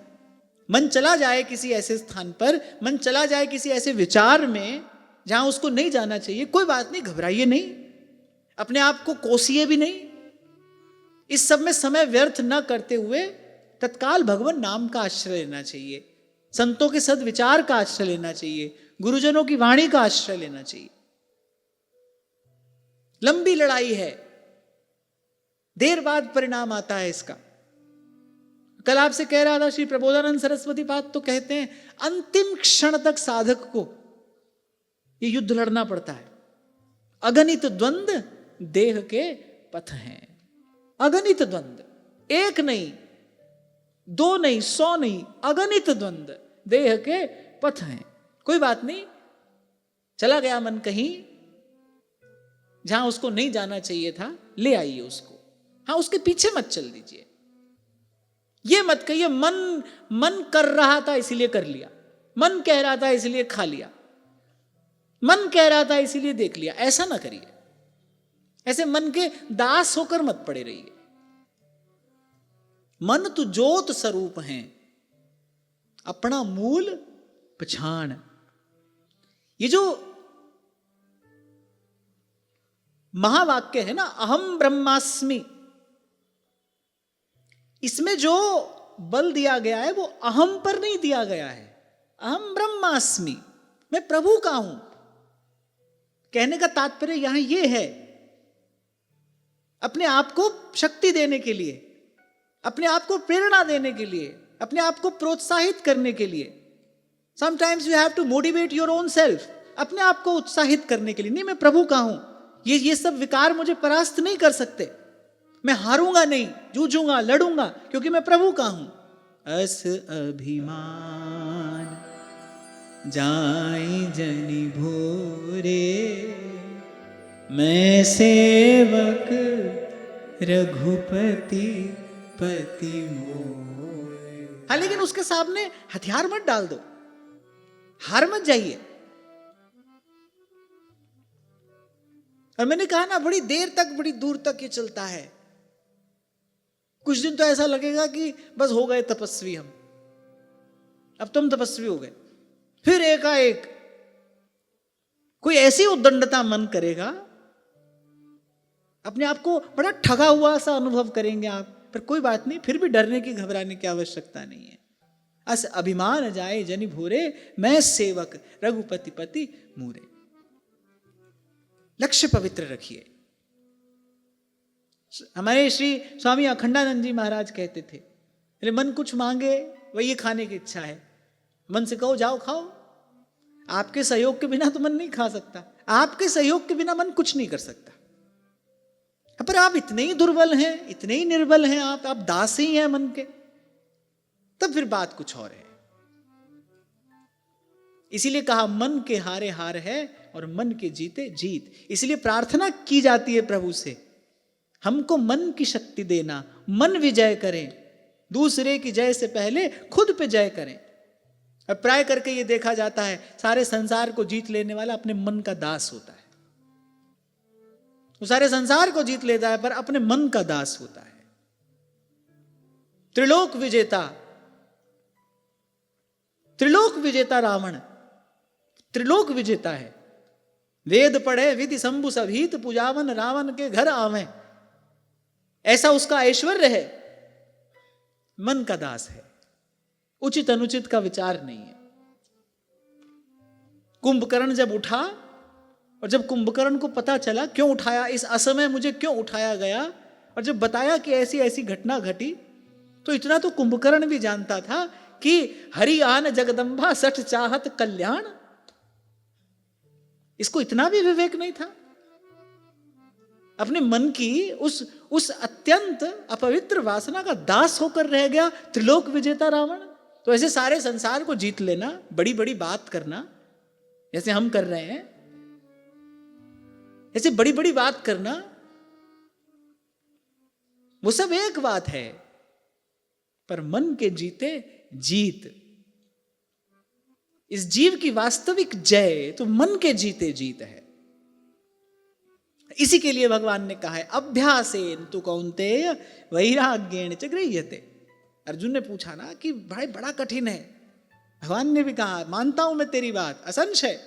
मन चला जाए किसी ऐसे स्थान पर, मन चला जाए किसी ऐसे विचार में जहां उसको नहीं जाना चाहिए, कोई बात नहीं, घबराइए नहीं, अपने आप को कोसिए भी नहीं। इस सब में समय व्यर्थ न करते हुए तत्काल भगवान नाम का आश्रय लेना चाहिए, संतों के सद्विचार का आश्रय लेना चाहिए, गुरुजनों की वाणी का आश्रय लेना चाहिए। लंबी लड़ाई है, देर बाद परिणाम आता है इसका। कल आपसे कह रहा था, श्री प्रबोधानंद सरस्वती पाद तो कहते हैं अंतिम क्षण तक साधक को ये युद्ध लड़ना पड़ता है। अगणित द्वंद्व देह के पथ हैं, अगणित द्वंद्व, एक नहीं, दो नहीं, 100 नहीं, अगणित द्वंद्व देह के पथ हैं। कोई बात नहीं, चला गया मन कहीं जहां उसको नहीं जाना चाहिए था, ले आइए उसको। हाँ, उसके पीछे मत चल दीजिए। ये मत कहिए मन कर रहा था इसीलिए कर लिया, मन कह रहा था इसलिए खा लिया, मन कह रहा था इसीलिए देख लिया। ऐसा ना करिए। ऐसे मन के दास होकर मत पड़े रहिए। मन तो ज्योत स्वरूप हैं, अपना मूल पछाण। ये जो महावाक्य है ना, अहम ब्रह्मास्मि, इसमें जो बल दिया गया है वो अहम पर नहीं दिया गया है। अहम ब्रह्मास्मि, मैं प्रभु का हूं। कहने का तात्पर्य यहां ये है, अपने आप को शक्ति देने के लिए, अपने आप को प्रेरणा देने के लिए, अपने आप को प्रोत्साहित करने के लिए। Sometimes you have to motivate your own self, अपने आप को उत्साहित करने के लिए। नहीं, मैं प्रभु का हूं, ये सब विकार मुझे परास्त नहीं कर सकते, मैं हारूंगा नहीं, जूझूंगा, लड़ूंगा, क्योंकि मैं प्रभु का हूं। अस अभिमान जाई जनि भोरे, मैं सेवक रघुपति पति मोरे। हाँ, लेकिन उसके सामने हथियार मत डाल दो, हार मत जाइए। और मैंने कहा ना, बड़ी देर तक, बड़ी दूर तक ये चलता है। कुछ दिन तो ऐसा लगेगा कि बस हो गए तपस्वी हम, अब तुम तपस्वी हो गए। फिर एकाएक कोई ऐसी उद्दंडता मन करेगा, अपने आप को बड़ा ठगा हुआ सा अनुभव करेंगे आप। पर कोई बात नहीं, फिर भी डरने की, घबराने की आवश्यकता नहीं है। अस अभिमान जाए जनि भोरे, मैं सेवक रघुपति पति मूरे। लक्ष्य पवित्र रखिए। हमारे श्री स्वामी अखंडानंद जी महाराज कहते थे, अरे मन कुछ मांगे, वही ये खाने की इच्छा है, मन से कहो जाओ खाओ। आपके सहयोग के बिना तो मन नहीं खा सकता, आपके सहयोग के बिना मन कुछ नहीं कर सकता। पर आप इतने ही दुर्बल हैं, इतने ही निर्बल हैं, आप दास ही हैं मन के, तब फिर बात कुछ और है। इसीलिए कहा मन के हारे हार है और मन के जीते जीत। इसलिए प्रार्थना की जाती है प्रभु से, हमको मन की शक्ति देना, मन विजय करें, दूसरे की जय से पहले खुद पे जय करें। अब प्राय करके ये देखा जाता है, सारे संसार को जीत लेने वाला अपने मन का दास होता है। वो सारे संसार को जीत लेता है पर अपने मन का दास होता है। त्रिलोक विजेता, त्रिलोक विजेता रावण त्रिलोक विजेता है। वेद पढ़े विधि शंभु सभीत, पूजावन रावण के घर आवे। ऐसा उसका ऐश्वर्य है, मन का दास है, उचित अनुचित का विचार नहीं है। कुंभकर्ण जब उठा, और जब कुंभकर्ण को पता चला क्यों उठाया, इस असमय मुझे क्यों उठाया गया, और जब बताया कि ऐसी ऐसी घटना घटी, तो इतना तो कुंभकर्ण भी जानता था कि हरि आन जगदम्बा सठ चाहत कल्याण। इसको इतना भी विवेक नहीं था। अपने मन की उस अत्यंत अपवित्र वासना का दास होकर रह गया त्रिलोक विजेता रावण। तो ऐसे सारे संसार को जीत लेना, बड़ी बड़ी बात करना, जैसे हम कर रहे हैं, ऐसे बड़ी बड़ी बात करना, वो सब एक बात है। पर मन के जीते जीत, इस जीव की वास्तविक जय तो मन के जीते जीत है। इसी के लिए भगवान ने कहा है, अभ्यासेन तु कौन्तेय वैराग्येण च गृह्यते। अर्जुन ने पूछा ना कि भाई बड़ा कठिन है। भगवान ने भी कहा, मानता हूं मैं तेरी बात, असंशय।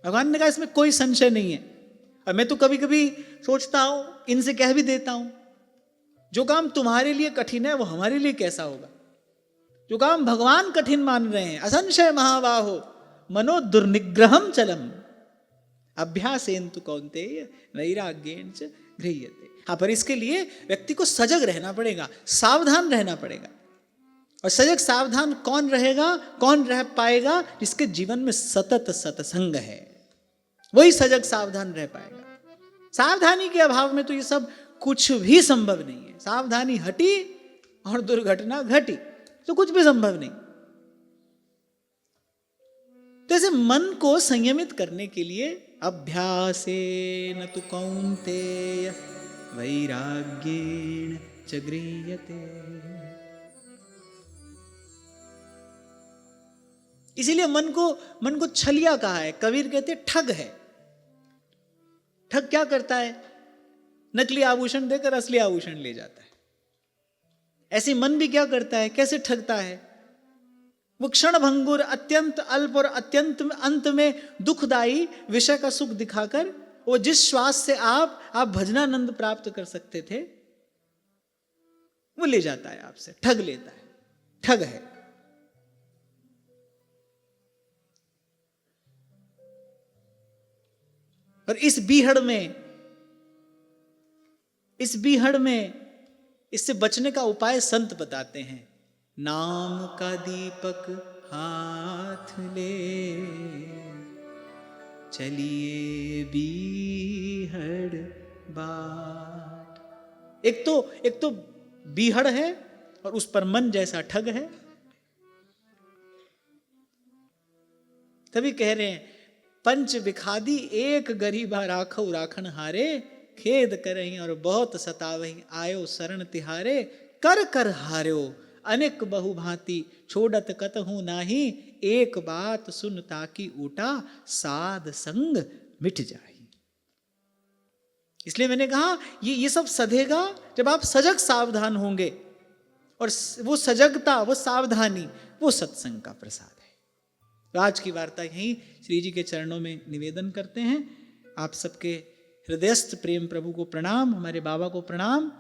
भगवान ने कहा इसमें कोई संशय नहीं है। और मैं तो कभी कभी सोचता हूं, इनसे कह भी देता हूं, जो काम तुम्हारे लिए कठिन है वो हमारे लिए कैसा होगा। जो काम भगवान कठिन मान रहे हैं, असंशय महाबाहो मनो दुर्निग्रहम चलम अभ्यासेन तु कौन्तेय वैराग्येण च गृह्यते। हाँ, पर इसके लिए व्यक्ति को सजग रहना पड़ेगा, सावधान रहना पड़ेगा। और सजग सावधान कौन रहेगा, कौन रह पाएगा? जिसके जीवन में सतत सत्संग है, वही सजग सावधान रह पाएगा। सावधानी के अभाव में तो ये सब कुछ भी संभव नहीं है। सावधानी हटी और दुर्घटना घटी तो कुछ भी संभव नहीं। तो ऐसे मन को संयमित करने के लिए अभ्यासेन तु कौन्तेय वैराग्येण च गृह्यते। इसीलिए मन को छलिया कहा है। कबीर कहते ठग है। ठग क्या करता है? नकली आभूषण देकर असली आभूषण ले जाता है। ऐसे मन भी क्या करता है? कैसे ठगता है? वो क्षण भंगुर, अत्यंत अल्प और अत्यंत अंत में दुखदायी विषय का सुख दिखाकर वो जिस श्वास से आप भजनानंद प्राप्त कर सकते थे, वो ले जाता है आपसे, ठग लेता है। ठग है। और इस बीहड़ में इससे बचने का उपाय संत बताते हैं। नाम का दीपक हाथ ले चलिए बीहड़ बाट। एक तो बीहड़ है और उस पर मन जैसा ठग है। तभी कह रहे हैं पंच विखादी एक गरीबा राखौ राखन हारे, खेद करहीं और बहुत सतावहीं आयो शरण तिहारे, कर कर हार्यो अनेक बहुभांति छोड़त कतहु नाही, एक बात सुन ताकि ऊटा साध संग मिट जाए। इसलिए मैंने कहा ये सब सधेगा जब आप सजग सावधान होंगे, और वो सजगता, वो सावधानी, वो सत्संग का प्रसाद है। तो आज की वार्ता यहीं श्री जी के चरणों में निवेदन करते हैं। आप सबके हृदयस्थ प्रेम प्रभु को प्रणाम, हमारे बाबा को प्रणाम।